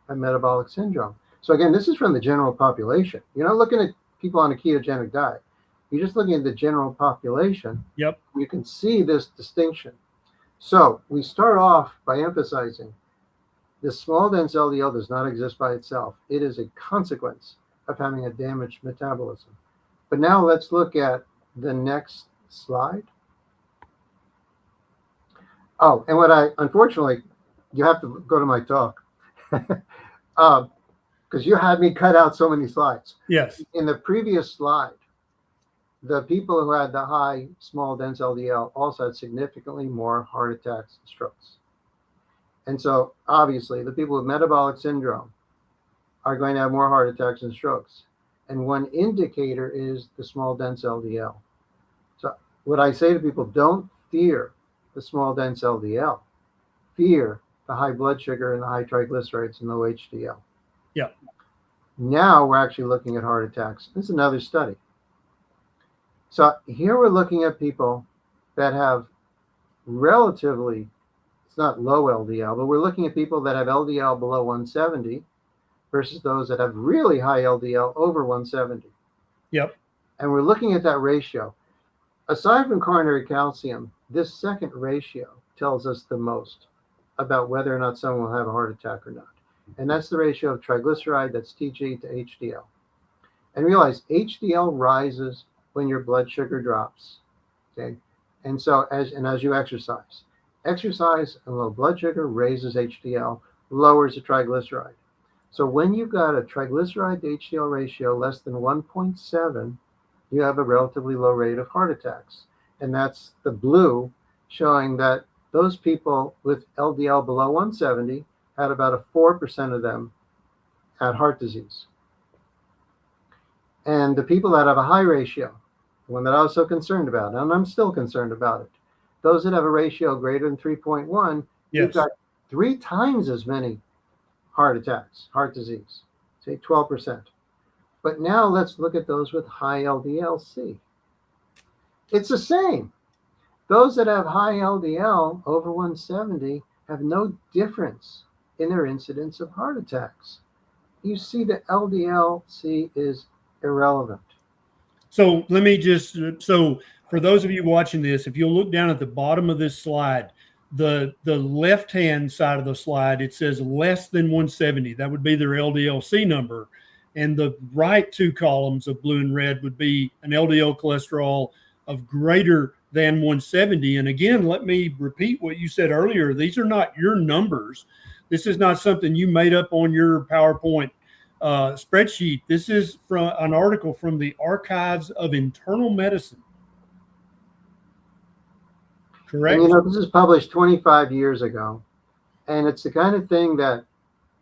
have metabolic syndrome. So again, this is from the general population. You're not looking at people on a ketogenic diet. You're just looking at the general population. Yep. You can see this distinction. So we start off by emphasizing the small dense LDL does not exist by itself. It is a consequence of having a damaged metabolism. But now let's look at the next slide. Oh, and unfortunately, you have to go to my talk because you had me cut out so many slides. Yes. In the previous slide, the people who had the high small dense LDL also had significantly more heart attacks and strokes. And so obviously the people with metabolic syndrome are going to have more heart attacks and strokes. And one indicator is the small dense LDL. So what I say to people, don't fear the small dense LDL, fear the high blood sugar and the high triglycerides and low HDL. Yeah. Now we're actually looking at heart attacks. This is another study. So here we're looking at people that have relatively, it's not low LDL, but we're looking at people that have LDL below 170 versus those that have really high LDL over 170. Yep. And we're looking at that ratio. Aside from coronary calcium, this second ratio tells us the most about whether or not someone will have a heart attack or not. And that's the ratio of triglyceride, that's TG, to HDL. And realize HDL rises when your blood sugar drops. Okay. And so as you exercise and low blood sugar raises HDL, lowers the triglyceride. So when you've got a triglyceride to HDL ratio less than 1.7, you have a relatively low rate of heart attacks. And that's the blue showing that those people with LDL below 170 had about a 4% of them had heart disease. And the people that have a high ratio, the one that I was so concerned about, and I'm still concerned about it, those that have a ratio greater than 3.1, Yes. You've got 3 times as many heart attacks, heart disease, say 12%. But now let's look at those with high LDL-C. It's the same. Those that have high LDL over 170 have no difference in their incidence of heart attacks. You see the LDL-C is irrelevant. So let me just, so for those of you watching this, if you'll look down at the bottom of this slide, the left-hand side of the slide, it says less than 170. That would be their LDL-C number. And the right 2 columns of blue and red would be an LDL cholesterol of greater than 170. And again, let me repeat what you said earlier. These are not your numbers. This is not something you made up on your PowerPoint spreadsheet. This is from an article from the Archives of Internal Medicine. Correct? And this was published 25 years ago. And it's the kind of thing that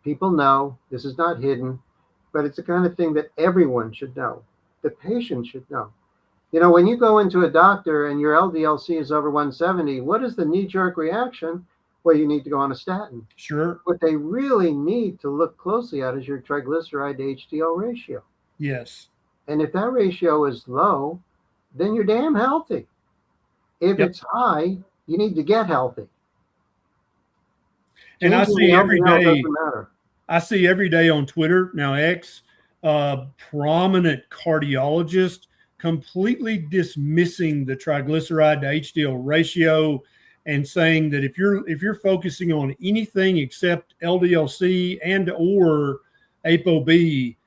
people know. This is not hidden, but it's the kind of thing that everyone should know. The patient should know. When you go into a doctor and your LDL-C is over 170, what is the knee-jerk reaction? Well, you need to go on a statin. Sure. What they really need to look closely at is your triglyceride to HDL ratio. Yes. And if that ratio is low, then you're damn healthy. If it's high, you need to get healthy. And I see every day, doesn't matter. I see every day on Twitter, now X, prominent cardiologist completely dismissing the triglyceride to HDL ratio and saying that if you're focusing on anything except LDL-C and or Apo B,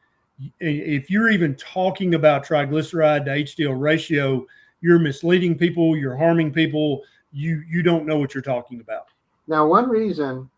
if you're even talking about triglyceride to HDL ratio, you're misleading people, you're harming people, you don't know what you're talking about. Now, one reason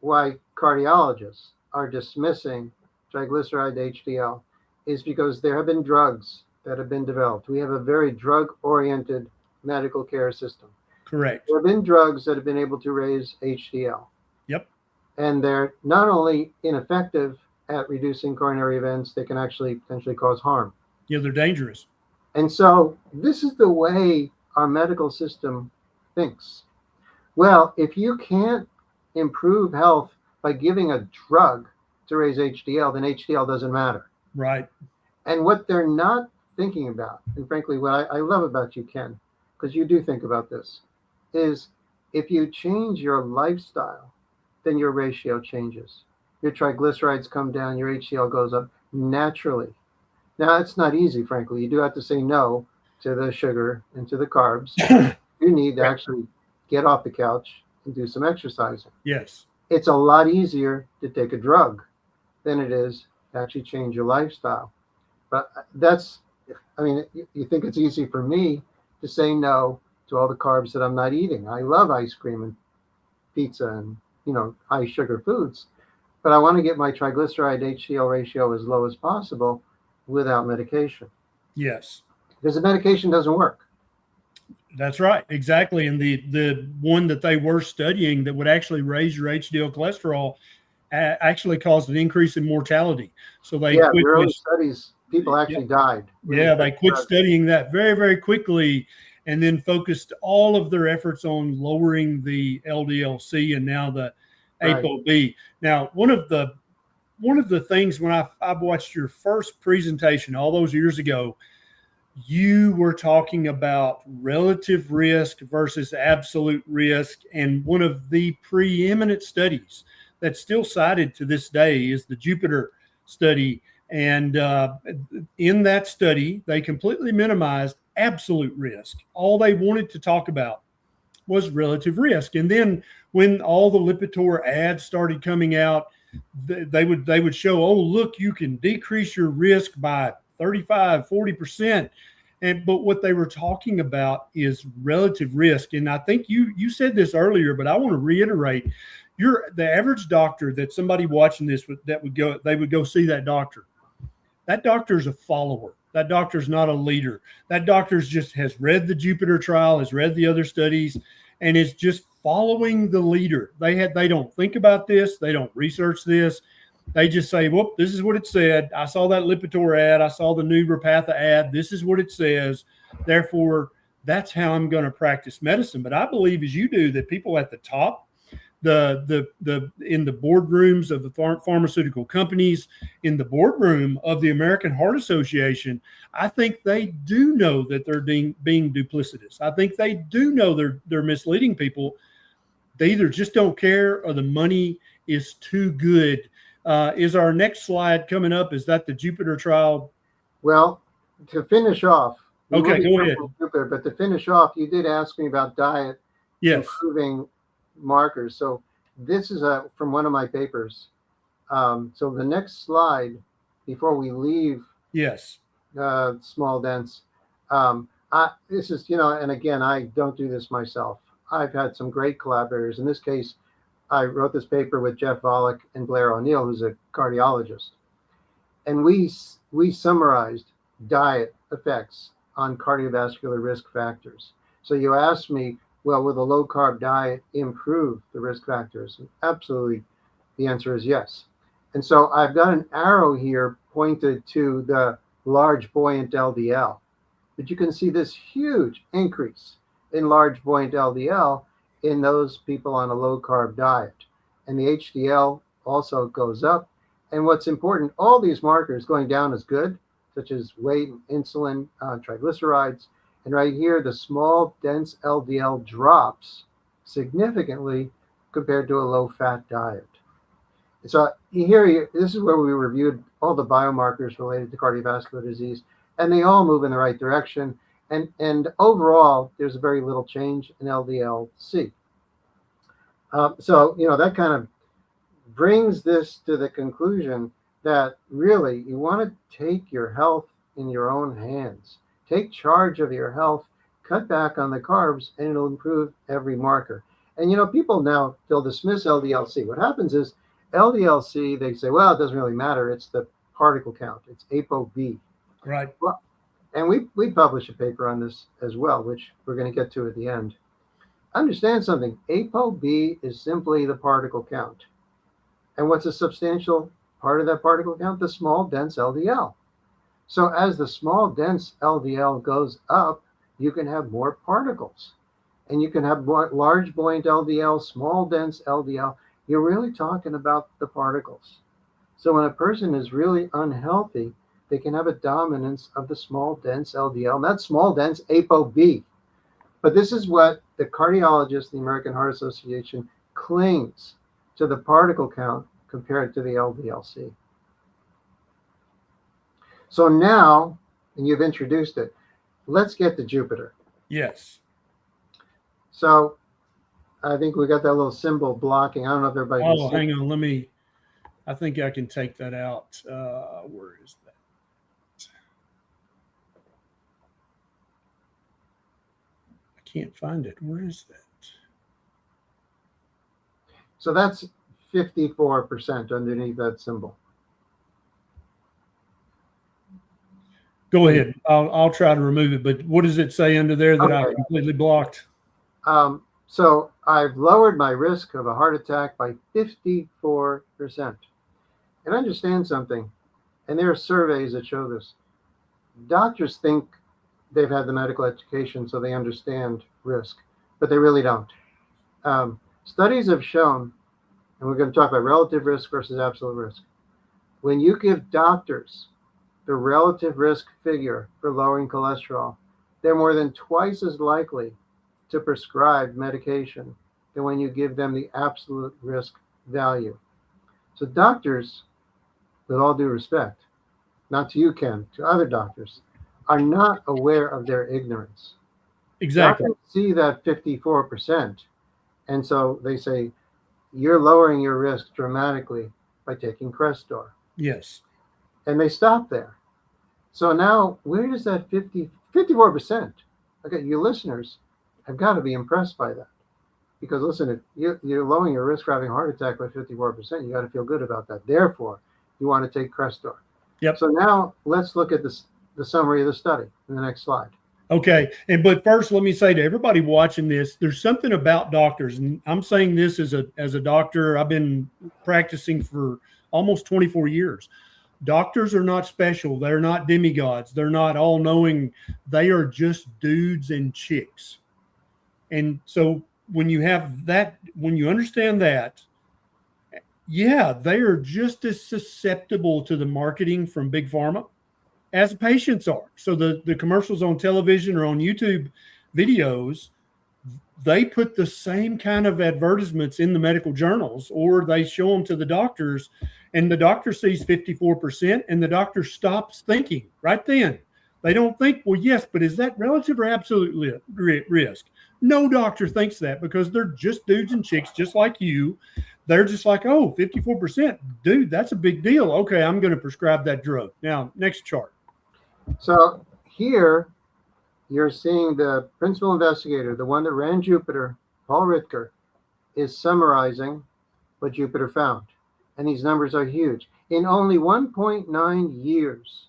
why cardiologists are dismissing triglyceride to HDL is because there have been drugs that have been developed. We have a very drug-oriented medical care system. Correct. There have been drugs that have been able to raise HDL. Yep. And they're not only ineffective at reducing coronary events, they can actually potentially cause harm. Yeah, they're dangerous. And so this is the way our medical system thinks. Well, if you can't improve health by giving a drug to raise HDL, then HDL doesn't matter. Right. And what they're not thinking about, and frankly, what I love about you, Ken, because you do think about this, is if you change your lifestyle, then your ratio changes. Your triglycerides come down, your HDL goes up naturally. Now, it's not easy, frankly. You do have to say no to the sugar and to the carbs. You need to actually get off the couch and do some exercising. Yes. It's a lot easier to take a drug than it is to actually change your lifestyle. But that's, I mean, you think it's easy for me to say no to all the carbs that I'm not eating. I love ice cream and pizza and, high sugar foods, but I want to get my triglyceride HDL ratio as low as possible without medication. Yes. Because the medication doesn't work. That's right. Exactly. And the one that they were studying that would actually raise your HDL cholesterol actually caused an increase in mortality. So they the early studies, people actually died. Yeah, they quit studying that very, very quickly and then focused all of their efforts on lowering the LDL-C and now the Apo B. Now, one of the things when I've watched your first presentation all those years ago, you were talking about relative risk versus absolute risk. And one of the preeminent studies that's still cited to this day is the Jupiter study. And in that study, they completely minimized absolute risk. All they wanted to talk about was relative risk. And then when all the Lipitor ads started coming out, they would show, oh, look, you can decrease your risk by 35, 40%. But what they were talking about is relative risk. And I think you said this earlier, but I want to reiterate, the average doctor that somebody watching this they would go see that doctor. That doctor is a follower. That doctor is not a leader. That doctor just has read the Jupiter trial, has read the other studies, and is just following the leader. They don't think about this. They don't research this. They just say, whoop, this is what it said. I saw that Lipitor ad. I saw the new Repatha ad. This is what it says. Therefore, that's how I'm going to practice medicine. But I believe, as you do, that people at the top, in the boardrooms of the pharmaceutical companies, in the boardroom of the American Heart Association, I think they do know that they're being duplicitous. I think they do know they're misleading people. They either just don't care or the money is too good. Is our next slide coming up? Is that the Jupiter trial? Well, to finish off. Okay, go ahead. Jupiter, but to finish off, you did ask me about diet improving markers. So this is from one of my papers. So the next slide, before we leave small dense, this is, and again, I don't do this myself. I've had some great collaborators. In this case, I wrote this paper with Jeff Volek and Blair O'Neill, who's a cardiologist. And we summarized diet effects on cardiovascular risk factors. So you asked me, well, will the low carb diet improve the risk factors? And absolutely, the answer is yes. And so I've got an arrow here pointed to the large buoyant LDL. But you can see this huge increase in large buoyant LDL in those people on a low carb diet. And the HDL also goes up. And what's important, all these markers going down is good, such as weight, insulin, triglycerides. And right here, the small, dense LDL drops significantly compared to a low-fat diet. So here, this is where we reviewed all the biomarkers related to cardiovascular disease, and they all move in the right direction. And overall, there's very little change in LDL-C. So, that kind of brings this to the conclusion that really you want to take your health in your own hands. Take charge of your health, cut back on the carbs, and it'll improve every marker. And, people now, they'll dismiss LDL-C. What happens is LDL-C, they say, well, it doesn't really matter. It's the particle count. It's Apo B. Right. Well, and we published a paper on this as well, which we're going to get to at the end. Understand something. Apo B is simply the particle count. And what's a substantial part of that particle count? The small, dense LDL. So as the small, dense LDL goes up, you can have more particles. And you can have large, buoyant LDL, small, dense LDL. You're really talking about the particles. So when a person is really unhealthy, they can have a dominance of the small, dense LDL, and that's small, dense Apo B. But this is what the cardiologist, the American Heart Association, clings to the particle count compared to the LDL-C. So now, and you've introduced it, let's get to Jupiter. Yes. So I think we got that little symbol blocking. I don't know if everybody can Oh, see. hang on. I think I can take that out. Where is that? I can't find it. Where is that? So that's 54% underneath that symbol. Go ahead. I'll try to remove it. But what does it say under there that I completely blocked? So I've lowered my risk of a heart attack by 54%. And understand something, and there are surveys that show this. Doctors think they've had the medical education so they understand risk, but they really don't. Studies have shown, and we're going to talk about relative risk versus absolute risk. When you give doctors the relative risk figure for lowering cholesterol, they're more than twice as likely to prescribe medication than when you give them the absolute risk value. So doctors, with all due respect, not to you, Ken, to other doctors, are not aware of their ignorance. Exactly. Doctors see that 54%, and so they say, you're lowering your risk dramatically by taking Crestor. Yes. And they stop there. So now, where does that 54%? Okay, your listeners have got to be impressed by that. Because listen, if you're lowering your risk for having a heart attack by 54%, you got to feel good about that. Therefore, you want to take Crestor. Yep. So now let's look at the summary of the study in the next slide. Okay. But first, let me say to everybody watching this, there's something about doctors, and I'm saying this as a doctor. I've been practicing for almost 24 years. Doctors are not special. They're not demigods. They're not all knowing. They are just dudes and chicks. And so when you have that, when you understand that, yeah, they are just as susceptible to the marketing from Big Pharma as patients are. So the commercials on television or on YouTube videos, they put the same kind of advertisements in the medical journals, or they show them to the doctors, and the doctor sees 54%, and the doctor stops thinking right then. They don't think, well, yes, but is that relative or absolute risk? No doctor thinks that, because they're just dudes and chicks just like you. They're just like, oh, 54%, dude, that's a big deal. Okay, I'm going to prescribe that drug. Now, next chart. So here you're seeing the principal investigator, the one that ran Jupiter, Paul Ritker, is summarizing what Jupiter found. And these numbers are huge. In only 1.9 years,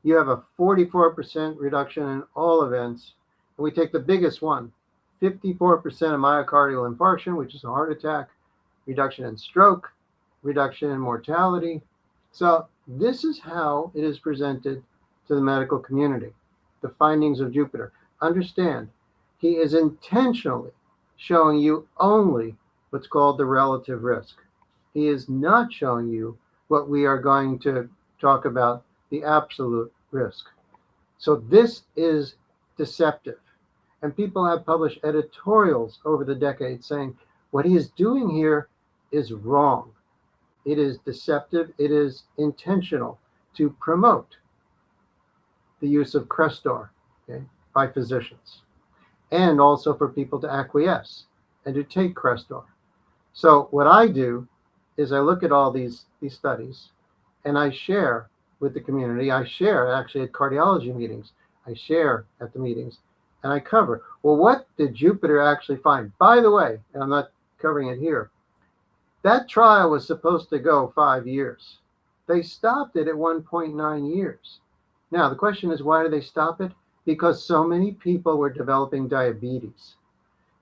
you have a 44% reduction in all events. And we take the biggest one, 54% of myocardial infarction, which is a heart attack, reduction in stroke, reduction in mortality. So this is how it is presented to the medical community, the findings of Jupiter. Understand, he is intentionally showing you only what's called the relative risk. He is not showing you what we are going to talk about, the absolute risk. So this is deceptive. And people have published editorials over the decades saying what he is doing here is wrong. It is deceptive. It is intentional to promote the use of Crestor, okay, by physicians, and also for people to acquiesce and to take Crestor. So what I do is I look at all these studies, and I share with the community. I share actually at cardiology meetings. I share at the meetings, and I cover. Well, what did Jupiter actually find? By the way, and I'm not covering it here, that trial was supposed to go 5 years. They stopped it at 1.9 years. Now, the question is, why did they stop it? Because so many people were developing diabetes.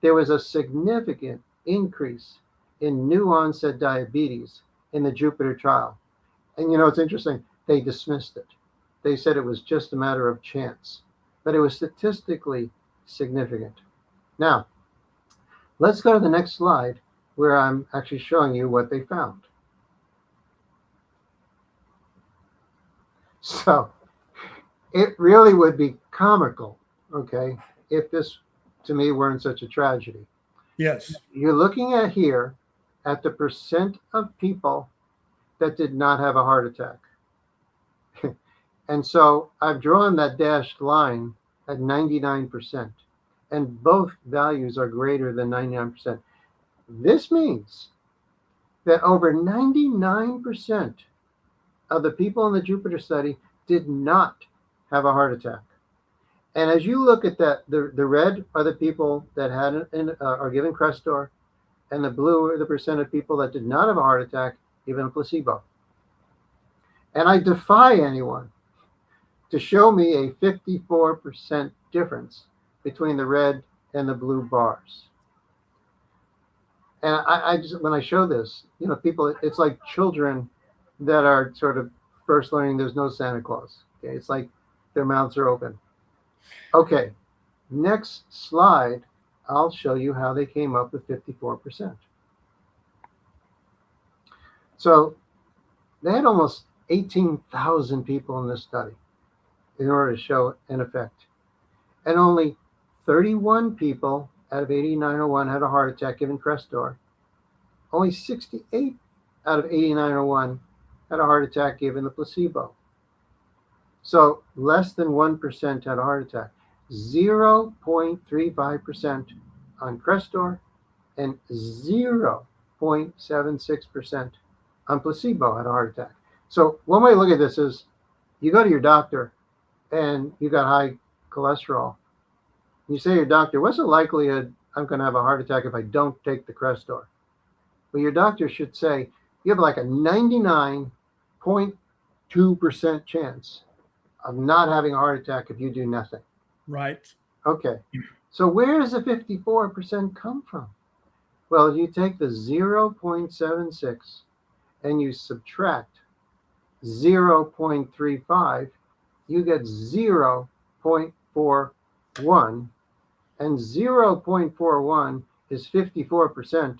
there was a significant increase in new onset diabetes in the Jupiter trial. And it's interesting, they dismissed it. They said it was just a matter of chance, but it was statistically significant. Now, let's go to the next slide where I'm actually showing you what they found. So it really would be comical, okay, if this, to me, weren't such a tragedy. Yes. You're looking at here at the percent of people that did not have a heart attack. And so I've drawn that dashed line at 99%, and both values are greater than 99%. This means that over 99% of the people in the Jupiter study did not have a heart attack. And as you look at that, the red are the people that are given Crestor, and the blue are the percent of people that did not have a heart attack given a placebo. And I defy anyone to show me a 54% difference between the red and the blue bars. And I just, when I show this, people, it's like children that are sort of first learning there's no Santa Claus. Okay, it's like their mouths are open. Okay, next slide, I'll show you how they came up with 54%. So they had almost 18,000 people in this study in order to show an effect. And only 31 people out of 8901 had a heart attack given Crestor. Only 68 out of 8901 had a heart attack given the placebo. So less than 1% had a heart attack. 0.35% on Crestor and 0.76% on placebo had a heart attack. So one way to look at this is you go to your doctor and you got high cholesterol. You say to your doctor, what's the likelihood I'm going to have a heart attack if I don't take the Crestor? Well, your doctor should say, you have like a 99.2% chance of not having a heart attack if you do nothing. Right. Okay. So where does the 54% come from? Well, you take the 0.76 and you subtract 0.35, you get 0.41, and 0.41 is 54%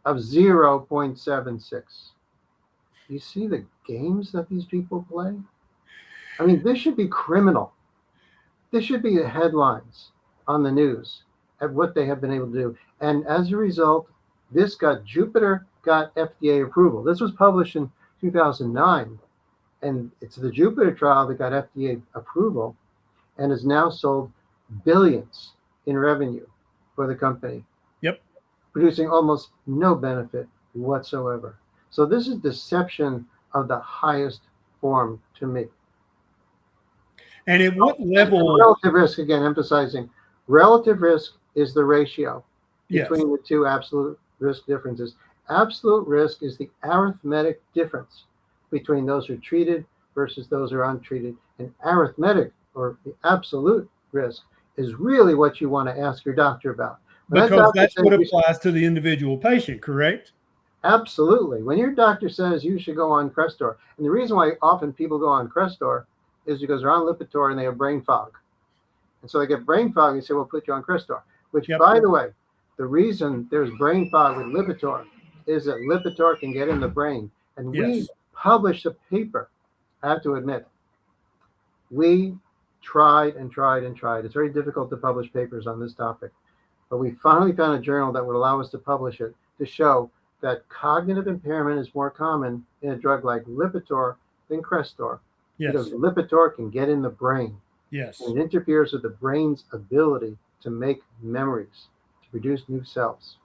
of 0.76. You see the games that these people play? I mean, this should be criminal. This should be the headlines on the news at what they have been able to do. And as a result, Jupiter got FDA approval. This was published in 2009, and it's the Jupiter trial that got FDA approval and has now sold billions in revenue for the company. Yep. Producing almost no benefit whatsoever. So this is deception of the highest form to me. And at what level? Relative risk, again, emphasizing, relative risk is the ratio between the two absolute risk differences. Absolute risk is the arithmetic difference between those who are treated versus those who are untreated. And arithmetic, or the absolute risk, is really what you want to ask your doctor about. Because that's what applies to the individual patient, correct? Absolutely. When your doctor says you should go on Crestor, and the reason why often people go on Crestor is because they're on Lipitor and they have brain fog. And so they get brain fog and say, we'll put you on Crestor. Which, by the way, the reason there's brain fog with Lipitor is that Lipitor can get in the brain. And we published a paper, I have to admit. We tried and tried and tried. It's very difficult to publish papers on this topic. But we finally found a journal that would allow us to publish it to show that cognitive impairment is more common in a drug like Lipitor than Crestor. Yes. Because Lipitor can get in the brain. Yes. And it interferes with the brain's ability to make memories, to produce new cells.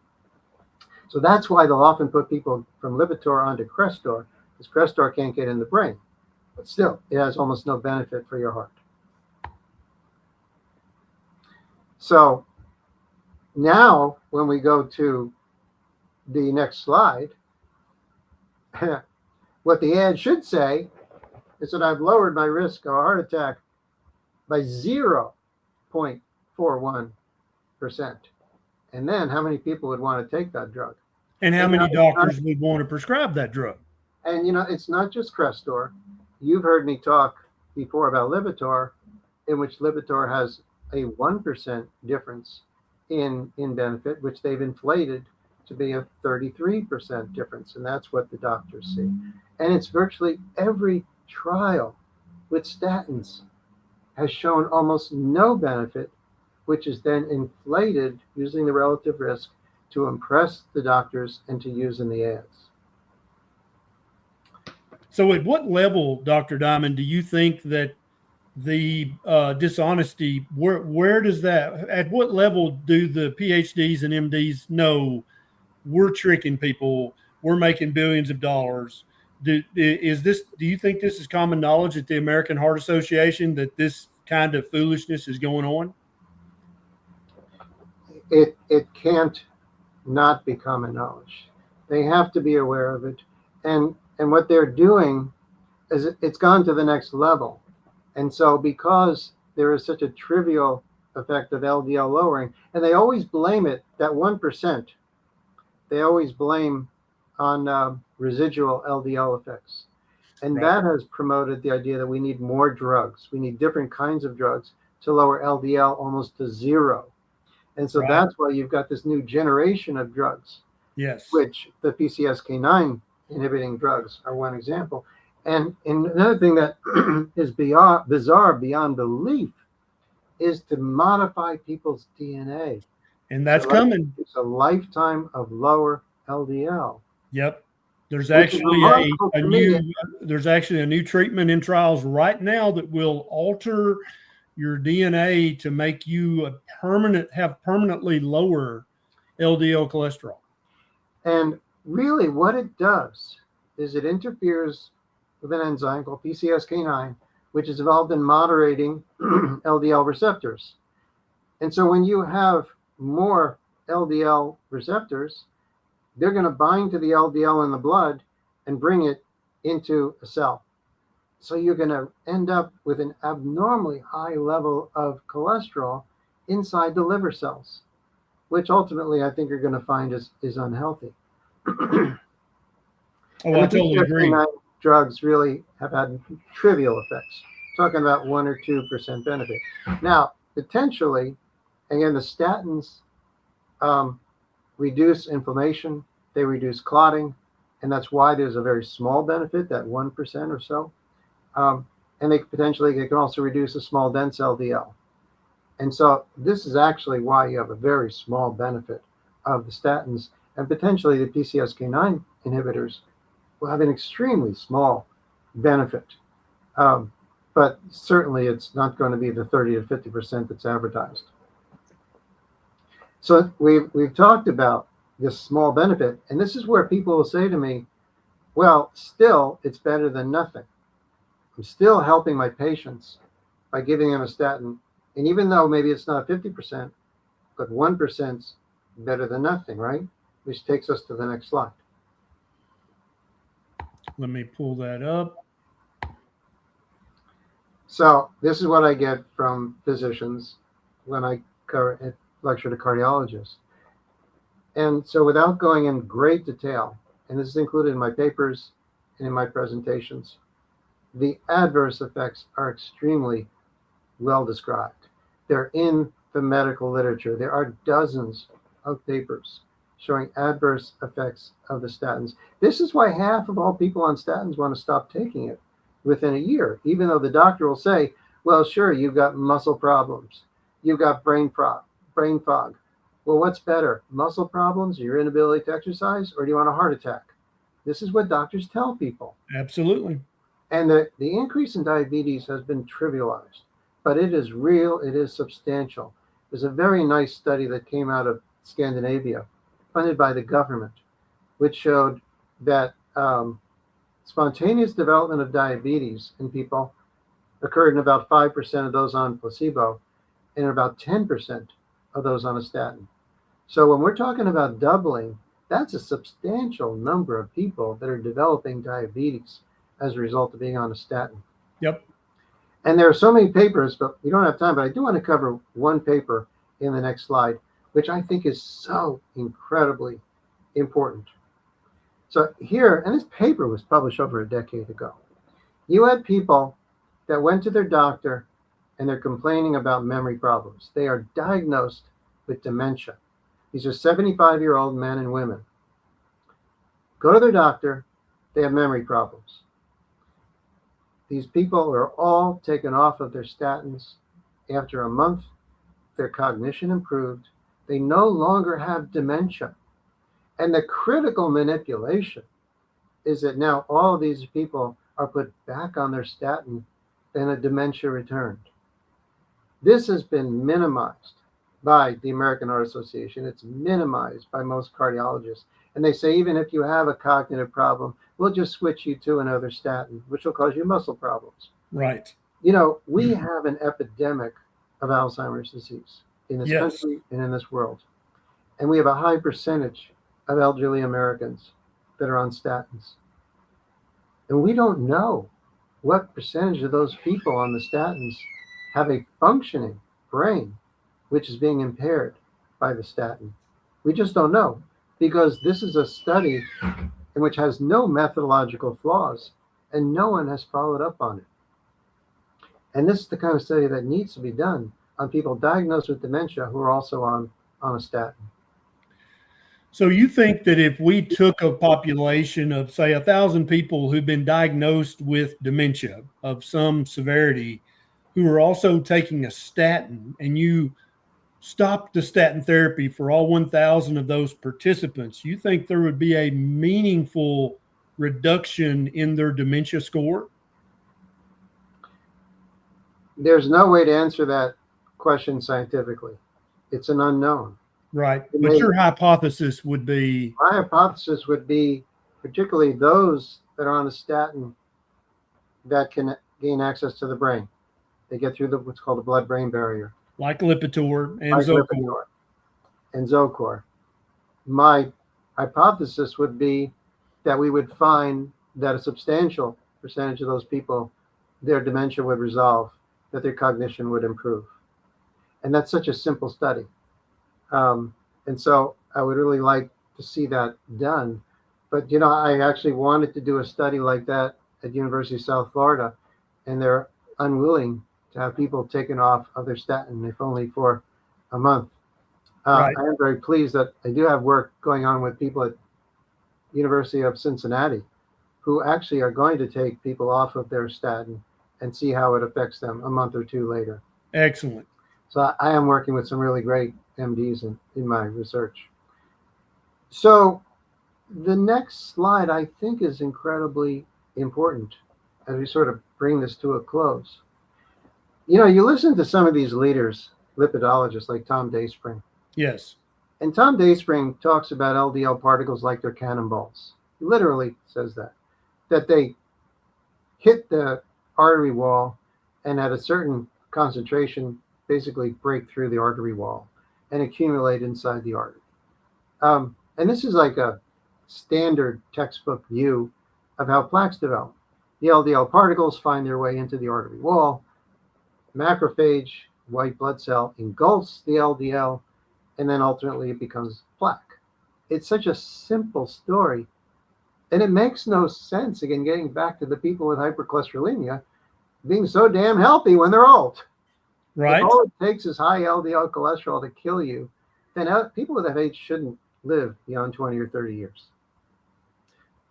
So that's why they'll often put people from Lipitor onto Crestor, because Crestor can't get in the brain. But still, it has almost no benefit for your heart. So now, when we go to the next slide, what the ad should say is that I've lowered my risk of a heart attack by 0.41%. And then how many people would want to take that drug? And how And, many doctors would want to prescribe that drug? it's not just Crestor. You've heard me talk before about Lipitor, in which Lipitor has a 1% difference in benefit, which they've inflated to be a 33% difference. And that's what the doctors see. And it's virtually every trial with statins has shown almost no benefit, which is then inflated using the relative risk to impress the doctors and to use in the ads. So at what level, Dr. Diamond, do you think that the dishonesty, where does that, at what level do the PhDs and MDs know we're tricking people, we're making billions of dollars? Do you think this is common knowledge at the American Heart Association that this kind of foolishness is going on? It can't not be common knowledge. They have to be aware of it. And what they're doing is it's gone to the next level. And so because there is such a trivial effect of LDL lowering, and they always blame it, that 1%, they always blame on residual LDL effects. And Right. that has promoted the idea that we need more drugs. We need different kinds of drugs to lower LDL almost to zero. And so Right. that's why you've got this new generation of drugs, Yes. which the PCSK9 inhibiting drugs are one example. And another thing that is bizarre beyond belief is to modify people's DNA. And that's coming. It's a lifetime of lower LDL. Yep. There's Which is actually remarkable to me. there's actually a new treatment in trials right now that will alter your DNA to make you have permanently lower LDL cholesterol. And really what it does is it interferes with an enzyme called PCSK9, which is involved in moderating LDL receptors. And so when you have more LDL receptors, they're going to bind to the LDL in the blood and bring it into a cell. So you're going to end up with an abnormally high level of cholesterol inside the liver cells, which ultimately I think you're going to find is unhealthy. Oh, I totally agree. Drugs really have had trivial effects, talking about 1 or 2% benefit. Now, potentially, again, the statins reduce inflammation, they reduce clotting, and that's why there's a very small benefit, that 1% or so. And they can also reduce a small dense LDL. And so this is actually why you have a very small benefit of the statins, and potentially the PCSK9 inhibitors will have an extremely small benefit. But certainly it's not going to be the 30 to 50% that's advertised. So we've talked about this small benefit, and this is where people will say to me, well, still, it's better than nothing. I'm still helping my patients by giving them a statin. And even though maybe it's not 50%, but 1% is better than nothing, right? Which takes us to the next slide. Let me pull that up. So this is what I get from physicians when I lecture to cardiologists. And so without going in great detail, and this is included in my papers and in my presentations, the adverse effects are extremely well described. They're in the medical literature. There are dozens of papers showing adverse effects of the statins. This is why half of all people on statins want to stop taking it within a year, even though the doctor will say, well, sure, you've got muscle problems, you've got brain fog. Well, what's better, muscle problems, your inability to exercise, or do you want a heart attack? This is what doctors tell people. Absolutely. And the increase in diabetes has been trivialized, but it is real, it is substantial. There's a very nice study that came out of Scandinavia, funded by the government, which showed that spontaneous development of diabetes in people occurred in about 5% of those on placebo and about 10% of those on a statin. So when we're talking about doubling, that's a substantial number of people that are developing diabetes as a result of being on a statin. Yep. And there are so many papers, but we don't have time, but I do want to cover one paper in the next slide, which I think is so incredibly important. So here, and this paper was published over a decade ago, you had people that went to their doctor and they're complaining about memory problems. They are diagnosed with dementia. These are 75-year-old men and women. Go to their doctor, they have memory problems. These people are all taken off of their statins. After a month, their cognition improved. They no longer have dementia. And the critical manipulation is that now all of these people are put back on their statin, then a dementia returned. This has been minimized by the American Heart Association. It's minimized by most cardiologists. And they say, even if you have a cognitive problem, we'll just switch you to another statin, which will cause you muscle problems. Right. You know, we have an epidemic of Alzheimer's disease in this country and in this world. And we have a high percentage of elderly Americans that are on statins. And we don't know what percentage of those people on the statins have a functioning brain, which is being impaired by the statin. We just don't know, because this is a study in which has no methodological flaws and no one has followed up on it. And this is the kind of study that needs to be done on people diagnosed with dementia who are also on a statin. So you think that if we took a population of, say, 1,000 people who've been diagnosed with dementia of some severity, who are also taking a statin, and you stopped the statin therapy for all 1,000 of those participants, you think there would be a meaningful reduction in their dementia score? There's no way to answer that question scientifically. It's an unknown. Right. But your hypothesis would be? My hypothesis would be particularly those that are on a statin that can gain access to the brain. They get through what's called the blood-brain barrier. Like Lipitor and like Zocor. Lipitor and Zocor. My hypothesis would be that we would find that a substantial percentage of those people, their dementia would resolve, that their cognition would improve. And that's such a simple study. And so I would really like to see that done. But, you know, I actually wanted to do a study like that at University of South Florida, and they're unwilling to have people taken off of their statin, if only for a month. Right. I am very pleased that I do have work going on with people at University of Cincinnati who actually are going to take people off of their statin and see how it affects them a month or two later. Excellent. So I am working with some really great MDs in my research. So the next slide, I think, is incredibly important as we sort of bring this to a close. You know, you listen to some of these leaders, lipidologists like Tom Dayspring. Yes. And Tom Dayspring talks about LDL particles like they're cannonballs. He literally says that they hit the artery wall and at a certain concentration basically break through the artery wall and accumulate inside the artery. And this is like a standard textbook view of how plaques develop. The LDL particles find their way into the artery wall. Macrophage, white blood cell, engulfs the LDL, and then ultimately it becomes plaque. It's such a simple story, and it makes no sense, again, getting back to the people with hypercholesterolemia being so damn healthy when they're old. Right. If all it takes is high LDL cholesterol to kill you, then people of that age shouldn't live beyond 20 or 30 years.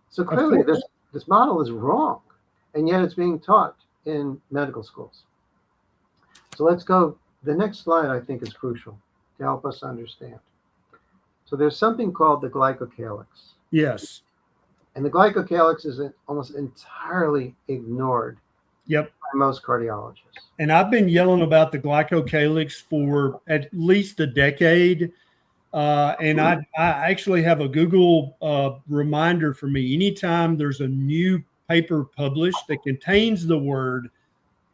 So clearly this model is wrong, and yet it's being taught in medical schools. So let's go. The next slide, I think, is crucial to help us understand. So there's something called the glycocalyx. Yes. And the glycocalyx is almost entirely ignored by most cardiologists. And I've been yelling about the glycocalyx for at least a decade. And I actually have a Google reminder for me. Anytime there's a new paper published that contains the word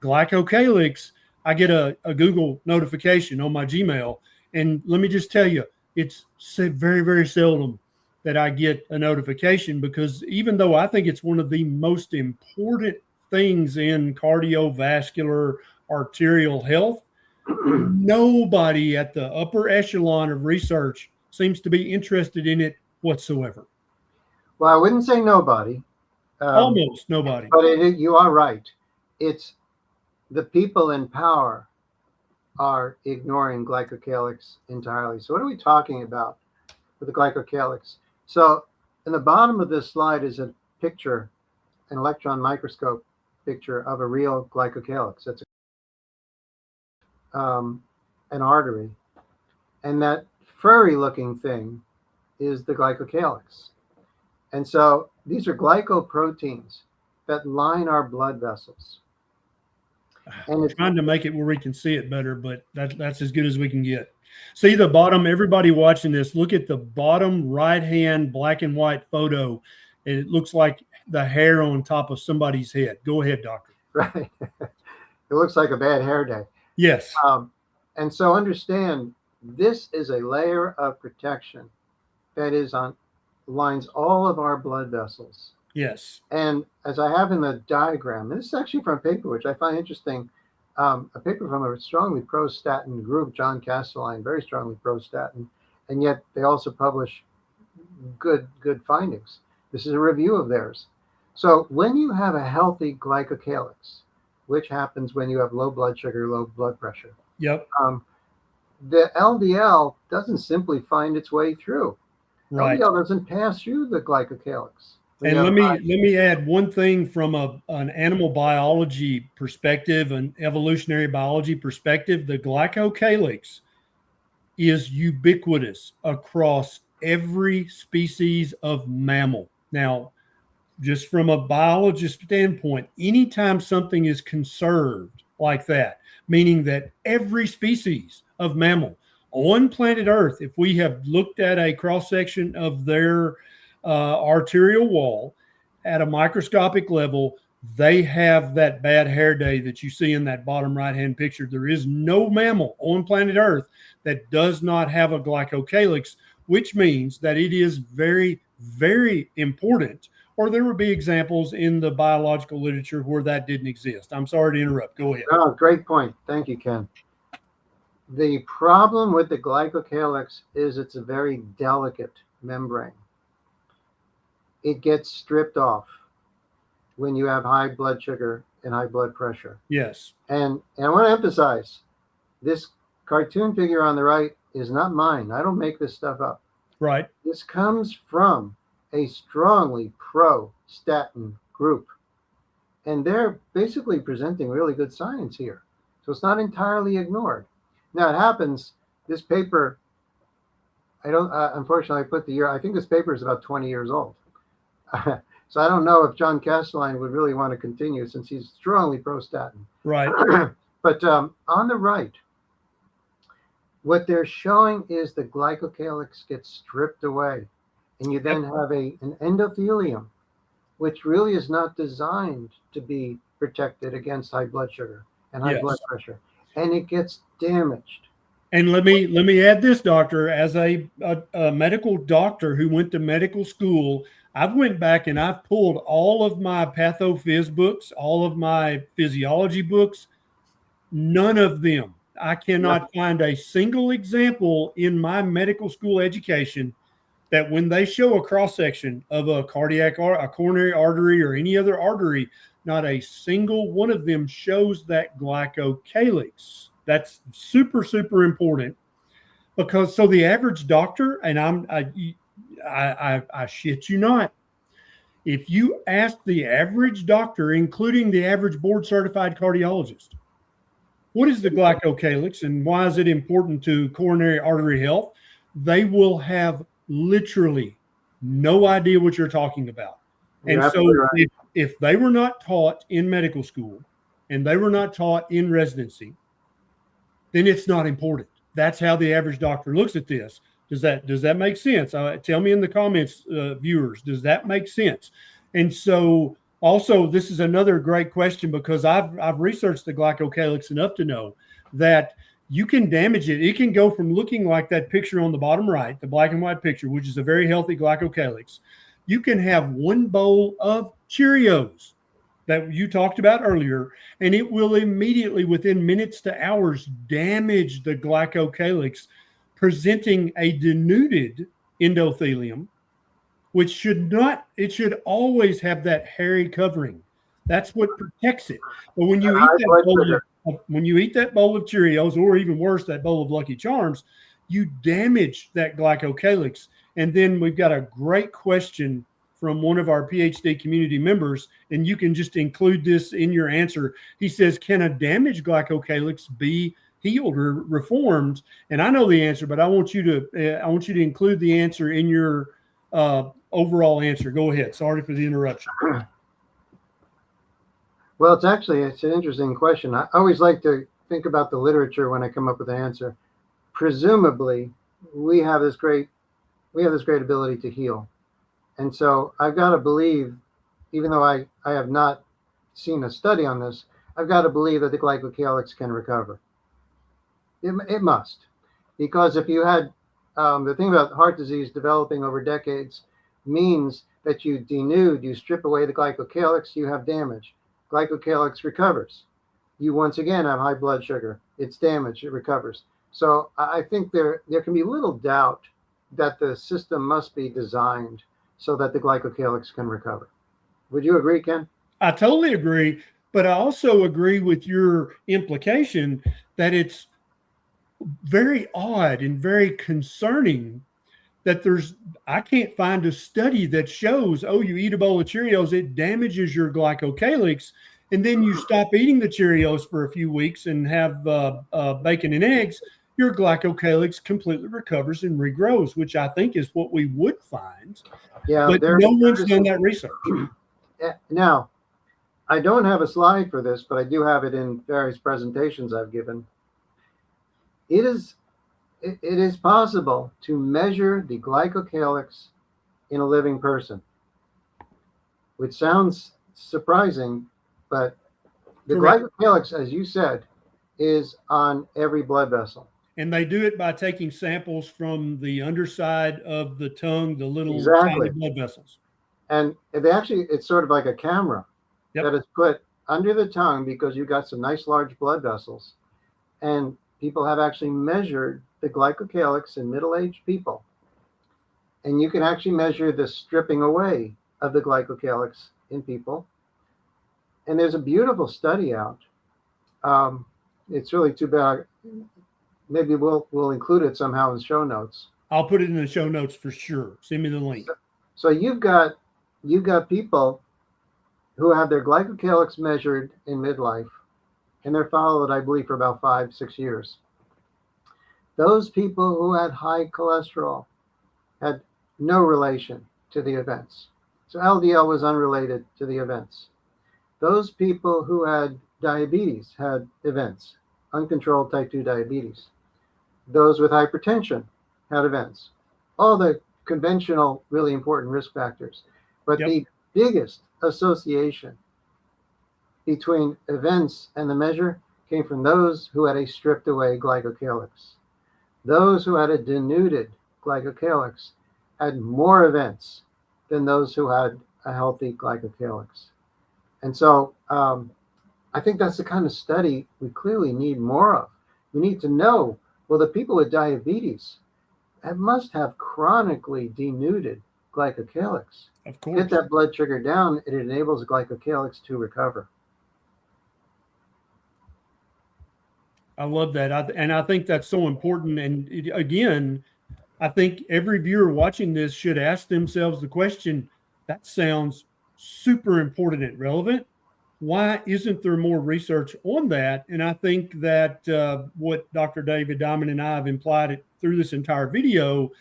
glycocalyx, I get a Google notification on my Gmail. And let me just tell you, it's very, very seldom that I get a notification, because even though I think it's one of the most important things in cardiovascular arterial health, Nobody at the upper echelon of research seems to be interested in it whatsoever. Well, I wouldn't say nobody. Almost nobody. But you are right. It's the people in power are ignoring glycocalyx entirely. So what are we talking about with the glycocalyx? So in the bottom of this slide is a picture, an electron microscope picture of a real glycocalyx. It's an artery. And that furry looking thing is the glycocalyx. And so these are glycoproteins that line our blood vessels. And I'm trying to make it where we can see it better, but that's as good as we can get. See the bottom, everybody watching this, look at the bottom right-hand black and white photo. And it looks like the hair on top of somebody's head. Go ahead, doctor. Right. It looks like a bad hair day. Yes. And so understand, this is a layer of protection that is lines all of our blood vessels. Yes. And as I have in the diagram, and this is actually from a paper which I find interesting, a paper from a strongly pro-statin group, John Castelline, very strongly pro-statin, and yet they also publish good findings. This is a review of theirs. So when you have a healthy glycocalyx, which happens when you have low blood sugar, low blood pressure, yep, the LDL doesn't simply find its way through. Right. LDL doesn't pass through the glycocalyx. And let me add one thing from an animal biology perspective, an evolutionary biology perspective. The glycocalyx is ubiquitous across every species of mammal. Now, just from a biologist standpoint, anytime something is conserved like that, meaning that every species of mammal on planet Earth, if we have looked at a cross-section of their arterial wall at a microscopic level, they have that bad hair day that you see in that bottom right-hand picture. There is no mammal on planet Earth that does not have a glycocalyx, which means that it is very, very important, or there would be examples in the biological literature where that didn't exist. I'm sorry to interrupt. Go ahead. Oh, great point. Thank you, Ken. The problem with the glycocalyx is it's a very delicate membrane. It gets stripped off when you have high blood sugar and high blood pressure. Yes. And I want to emphasize, this cartoon figure on the right is not mine. I don't make this stuff up. Right. This comes from a strongly pro-statin group. And they're basically presenting really good science here. So it's not entirely ignored. Now it happens, this paper, I don't, unfortunately I put the year, I think this paper is about 20 years old. So I don't know if John Castelline would really want to continue since he's strongly pro-statin. Right. But on the right, what they're showing is the glycocalyx gets stripped away. And you then have an endothelium, which really is not designed to be protected against high blood sugar and high blood pressure. And it gets damaged. And let me add this, doctor, as a medical doctor who went to medical school, I've went back and I've pulled all of my pathophys books, all of my physiology books. None of them, I cannot find a single example in my medical school education that when they show a cross-section of a cardiac or a coronary artery or any other artery, not a single one of them shows that glycocalyx. That's super, super important, because so the average doctor, and I shit you not, if you ask the average doctor, including the average board certified cardiologist, what is the glycocalyx and why is it important to coronary artery health, they will have literally no idea what you're talking about. And so if they were not taught in medical school and they were not taught in residency, then it's not important. That's how the average doctor looks at this. Does that make sense? Tell me in the comments, viewers, does that make sense? And so also, this is another great question, because I've researched the glycocalyx enough to know that you can damage it. It can go from looking like that picture on the bottom right, the black and white picture, which is a very healthy glycocalyx. You can have one bowl of Cheerios that you talked about earlier, and it will immediately, within minutes to hours, damage the glycocalyx, presenting a denuded endothelium, which should not, it should always have that hairy covering. That's what protects it. But when you eat that bowl of Cheerios, or even worse, that bowl of Lucky Charms, you damage that glycocalyx. And then we've got a great question from one of our PhD community members, and you can just include this in your answer. He says, can a damaged glycocalyx be healed or reformed? And I know the answer, but I want you to include the answer in your overall answer. Go ahead. Sorry for the interruption. Well, it's an interesting question. I always like to think about the literature when I come up with an answer. Presumably, we have this great ability to heal. And so I've got to believe, even though I have not seen a study on this, I've got to believe that the glycocalyx can recover. It must. Because if you had, the thing about heart disease developing over decades means that you denude, you strip away the glycocalyx, you have damage. Glycocalyx recovers. You once again have high blood sugar. It's damaged, it recovers. So I think there can be little doubt that the system must be designed so that the glycocalyx can recover. Would you agree, Ken? I totally agree, but I also agree with your implication that it's very odd and very concerning that I can't find a study that shows, oh, you eat a bowl of Cheerios, it damages your glycocalyx, and then you stop eating the Cheerios for a few weeks and have bacon and eggs, your glycocalyx completely recovers and regrows, which I think is what we would find. Yeah, but no one's done that research. Now, I don't have a slide for this, but I do have it in various presentations I've given. It is possible to measure the glycocalyx in a living person, which sounds surprising, but the glycocalyx, as you said, is on every blood vessel. And they do it by taking samples from the underside of the tongue, the little Exactly. tiny blood vessels. And it's sort of like a camera that is put under the tongue, because you've got some nice large blood vessels. And people have actually measured the glycocalyx in middle-aged people. And you can actually measure the stripping away of the glycocalyx in people. And there's a beautiful study out. It's really too bad. Maybe we'll include it somehow in show notes. I'll put it in the show notes for sure. Send me the link. So you've got people who have their glycocalyx measured in midlife, and they're followed, I believe, for about 5-6 years. Those people who had high cholesterol had no relation to the events. So LDL was unrelated to the events. Those people who had diabetes had events, uncontrolled type 2 diabetes. Those with hypertension had events. All the conventional, really important risk factors. But the biggest association between events and the measure came from those who had a stripped away glycocalyx. Those who had a denuded glycocalyx had more events than those who had a healthy glycocalyx. And so I think that's the kind of study we clearly need more of. We need to know, well, the people with diabetes must have chronically denuded glycocalyx. Of course. Get that blood sugar down, it enables glycocalyx to recover. I love that. And I think that's so important. And again, I think every viewer watching this should ask themselves the question, that sounds super important and relevant. Why isn't there more research on that? And I think that what Dr. David Diamond and I have implied through this entire video,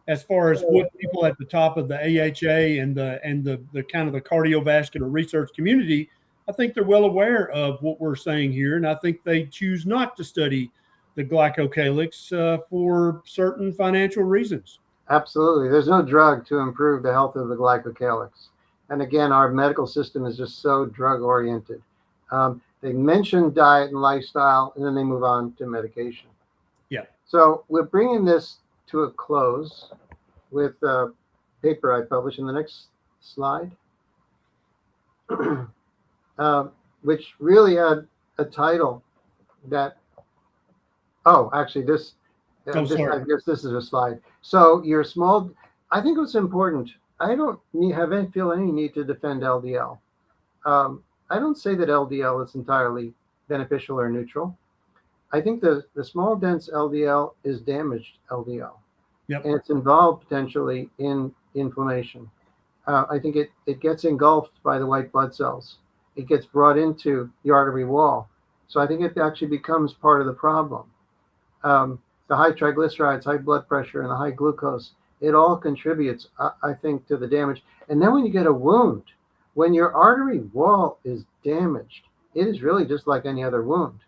as far as what people at the top of the AHA and the kind of the cardiovascular research community, I think they're well aware of what we're saying here. And I think they choose not to study the glycocalyx for certain financial reasons. Absolutely. There's no drug to improve the health of the glycocalyx. And again, our medical system is just so drug oriented. They mention diet and lifestyle, and then they move on to medication. Yeah. So we're bringing this to a close with a paper I published in the next slide. which really had a title that, oh, actually Oh, this, I sorry. guess this is a slide. So your small, I think what's important, I don't feel any need to defend LDL. I don't say that LDL is entirely beneficial or neutral. I think the small dense LDL is damaged LDL, Yep. and it's involved potentially in inflammation. I think it gets engulfed by the white blood cells. It gets brought into the artery wall. So I think it actually becomes part of the problem. The high triglycerides, high blood pressure, and the high glucose, it all contributes, I think, to the damage. And then when you get a wound, when your artery wall is damaged, it is really just like any other wound.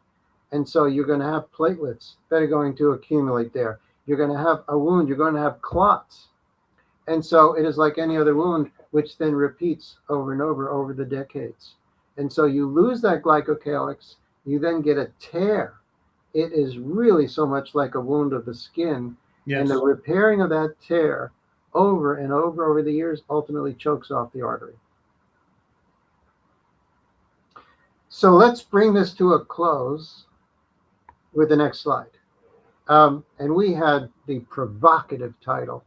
And so you're going to have platelets that are going to accumulate there. You're going to have a wound. You're going to have clots. And so it is like any other wound, which then repeats over and over the decades. And so you lose that glycocalyx. You then get a tear. It is really so much like a wound of the skin. Yes. And the repairing of that tear over and over the years ultimately chokes off the artery. So let's bring this to a close with the next slide. And we had the provocative title,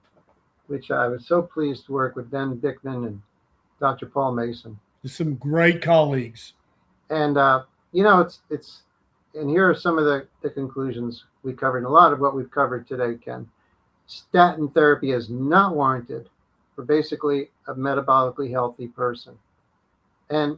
which I was so pleased to work with Ben Bickman and Dr. Paul Mason. Some great colleagues. And, it's, and here are some of the conclusions we covered. And a lot of what we've covered today, Ken. Statin therapy is not warranted for basically a metabolically healthy person. And,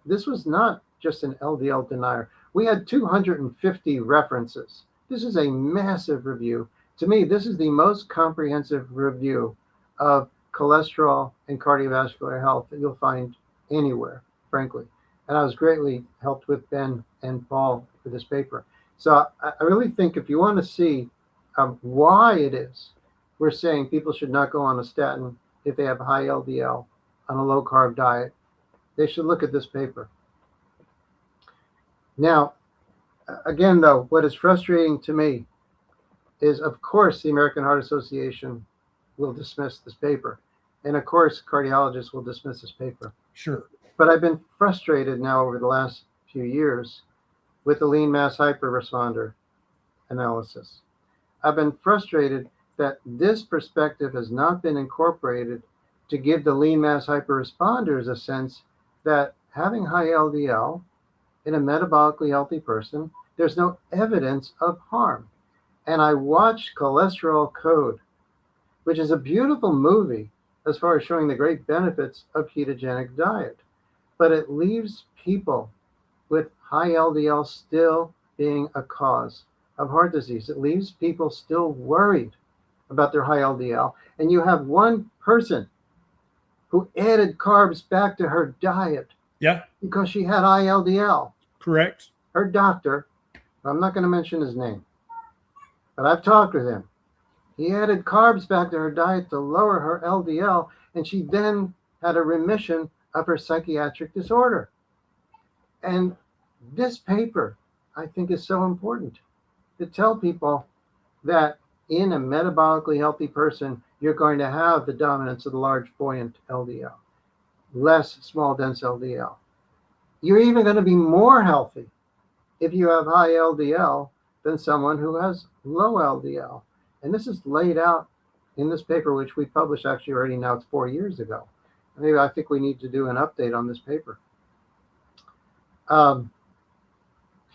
this was not just an LDL denier. We had 250 references. This is a massive review. To me, this is the most comprehensive review of cholesterol and cardiovascular health that you'll find anywhere, frankly. And I was greatly helped with Ben and Paul for this paper. So I really think if you want to see why it is we're saying people should not go on a statin if they have high LDL on a low carb diet, they should look at this paper. Now, again, though, what is frustrating to me is, of course, the American Heart Association will dismiss this paper. And of course, cardiologists will dismiss this paper. Sure. But I've been frustrated now over the last few years with the lean mass hyperresponder analysis. I've been frustrated that this perspective has not been incorporated to give the lean mass hyperresponders a sense that having high LDL in a metabolically healthy person, there's no evidence of harm. And I watched Cholesterol Code, which is a beautiful movie as far as showing the great benefits of ketogenic diet. But it leaves people with high LDL still being a cause of heart disease. It leaves people still worried about their high LDL. And you have one person who added carbs back to her diet. Yeah. Because she had high LDL. Correct. Her doctor, I'm not going to mention his name, but I've talked with him. He added carbs back to her diet to lower her LDL, and she then had a remission of her psychiatric disorder. And this paper, I think, is so important to tell people that in a metabolically healthy person, you're going to have the dominance of the large buoyant LDL, less small dense LDL. You're even going to be more healthy if you have high LDL than someone who has low LDL. And this is laid out in this paper, which we published actually already now, it's 4 years ago. Maybe I think we need to do an update on this paper.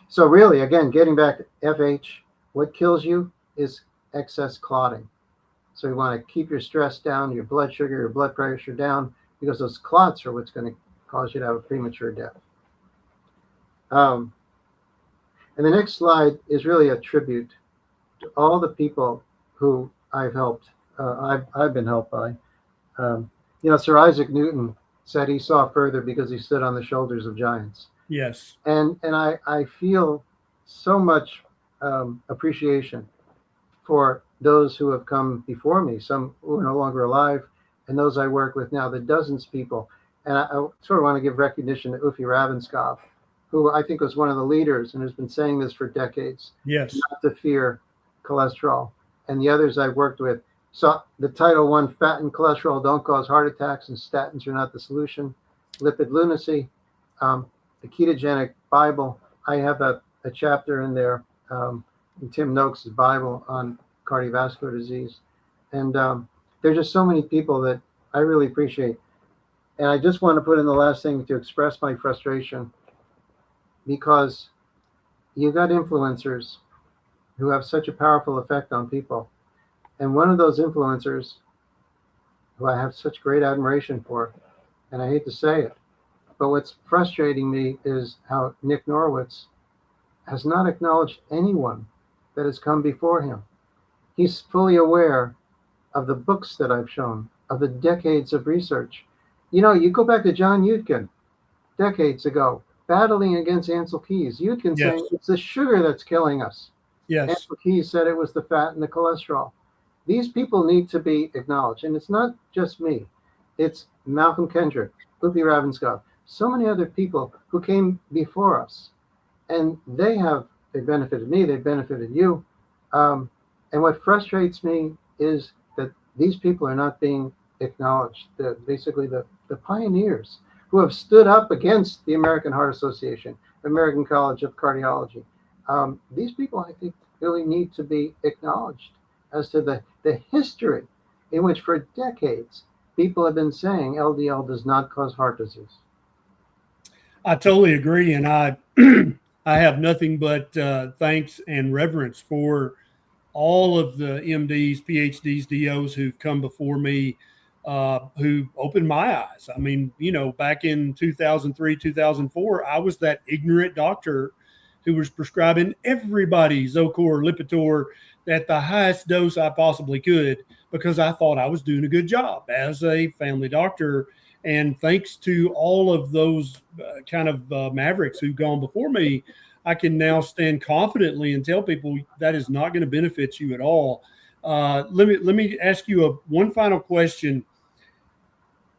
So really, again, getting back to FH, what kills you is excess clotting. So you want to keep your stress down, your blood sugar, your blood pressure down, because those clots are what's going to cause you to have a premature death. And the next slide is really a tribute to all the people who I've helped, I've been helped by. Sir Isaac Newton said he saw further because he stood on the shoulders of giants. Yes. And I feel so much appreciation for those who have come before me, some who are no longer alive, and those I work with now, the dozens of people. And I sort of want to give recognition to Uffe Ravenscoff, who I think was one of the leaders and has been saying this for decades. Yes. Not to fear cholesterol. And the others I've worked with. So the Title I, fat and cholesterol don't cause heart attacks, and statins are not the solution. Lipid lunacy. the ketogenic Bible. I have a chapter in there, in Tim Noakes' Bible on cardiovascular disease. And there's just so many people that I really appreciate. And I just want to put in the last thing to express my frustration, because you got influencers who have such a powerful effect on people. And one of those influencers, who I have such great admiration for, and I hate to say it, but what's frustrating me is how Nick Norwitz has not acknowledged anyone that has come before him. He's fully aware of the books that I've shown, of the decades of research. You know, you go back to John Yudkin, decades ago, battling against Ansel Keys. Yudkin saying it's the sugar that's killing us. Yes. Ansel Keys said it was the fat and the cholesterol. These people need to be acknowledged. And it's not just me. It's Malcolm Kendrick, Upi Ravenscroft, so many other people who came before us. And they benefited me, they benefited you. And what frustrates me is that these people are not being acknowledged. Basically, the pioneers who have stood up against the American Heart Association, American College of Cardiology. These people, I think, really need to be acknowledged as to the history in which for decades people have been saying LDL does not cause heart disease. I totally agree. And I have nothing but thanks and reverence for all of the MDs, PhDs, DOs who've come before me, who opened my eyes. I mean, you know, back in 2003, 2004, I was that ignorant doctor who was prescribing everybody Zocor, Lipitor at the highest dose I possibly could, because I thought I was doing a good job as a family doctor. And thanks to all of those kind of mavericks who've gone before me, I can now stand confidently and tell people that is not going to benefit you at all. Let me ask you one final question.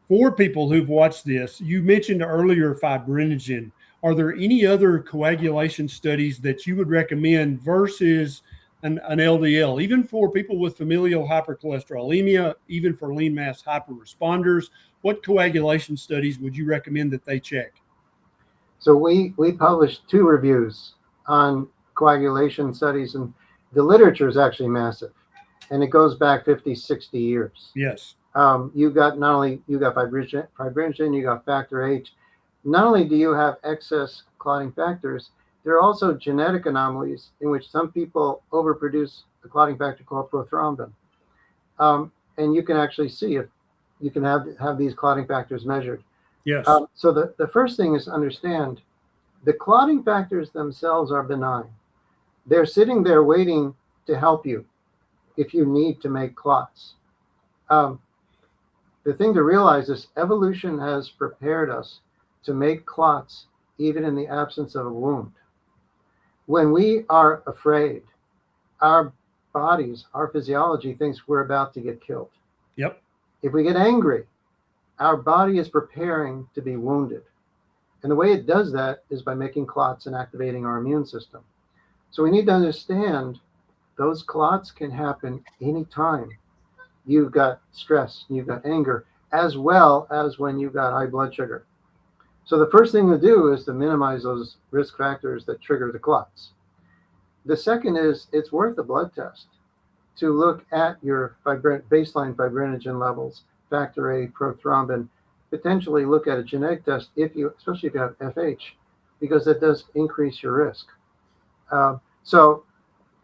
For people who've watched this, you mentioned earlier fibrinogen. Are there any other coagulation studies that you would recommend versus an LDL, even for people with familial hypercholesterolemia, even for lean mass hyperresponders? What coagulation studies would you recommend that they check? So we published 2 reviews on coagulation studies, and the literature is actually massive, and it goes back 50, 60 years. Yes. You got fibrinogen, you got factor H. Not only do you have excess clotting factors, there are also genetic anomalies in which some people overproduce a clotting factor called prothrombin. And you can actually see if you can have these clotting factors measured. Yes. So the first thing is to understand the clotting factors themselves are benign. They're sitting there waiting to help you if you need to make clots. The thing to realize is evolution has prepared us to make clots even in the absence of a wound. When we are afraid, our bodies, our physiology thinks we're about to get killed. Yep. If we get angry, our body is preparing to be wounded. And the way it does that is by making clots and activating our immune system. So we need to understand those clots can happen anytime you've got stress, you've got anger, as well as when you've got high blood sugar. So the first thing to do is to minimize those risk factors that trigger the clots. The second is it's worth a blood test to look at your baseline fibrinogen levels, factor A, prothrombin, potentially look at a genetic test especially if you have FH, because that does increase your risk. So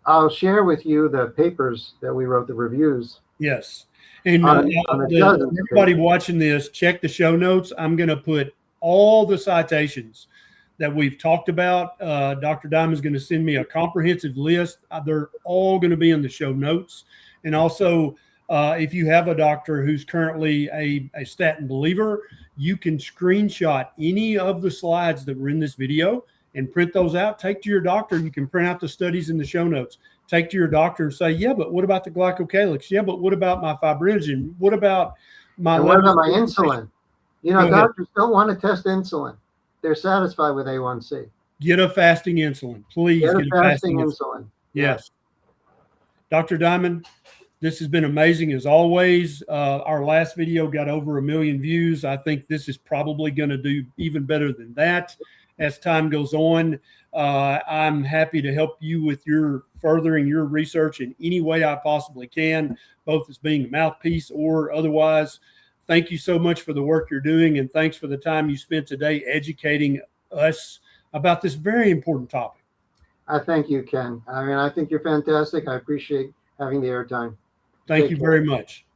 I'll share with you the papers that we wrote, the reviews. Yes. And everybody watching this, check the show notes. I'm going to put all the citations that we've talked about. Dr. Diamond's going to send me a comprehensive list. They're all going to be in the show notes. And also, if you have a doctor who's currently a statin believer, you can screenshot any of the slides that were in this video and print those out. Take to your doctor. You can print out the studies in the show notes. Take to your doctor and say, yeah, but what about the glycocalyx? Yeah, but what about my fibrinogen? What about my insulin? You know, doctors don't want to test insulin. They're satisfied with A1C. Get a fasting insulin, please. Get a fasting insulin. Yes. Dr. Diamond, this has been amazing as always. Our last video got over 1 million views. I think this is probably going to do even better than that. as time goes on. I'm happy to help you with your furthering your research in any way I possibly can, both as being a mouthpiece or otherwise. Thank you so much for the work you're doing, and thanks for the time you spent today educating us about this very important topic. I thank you, Ken. I mean, I think you're fantastic. I appreciate having the airtime. Thank Take you care. very much.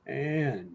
And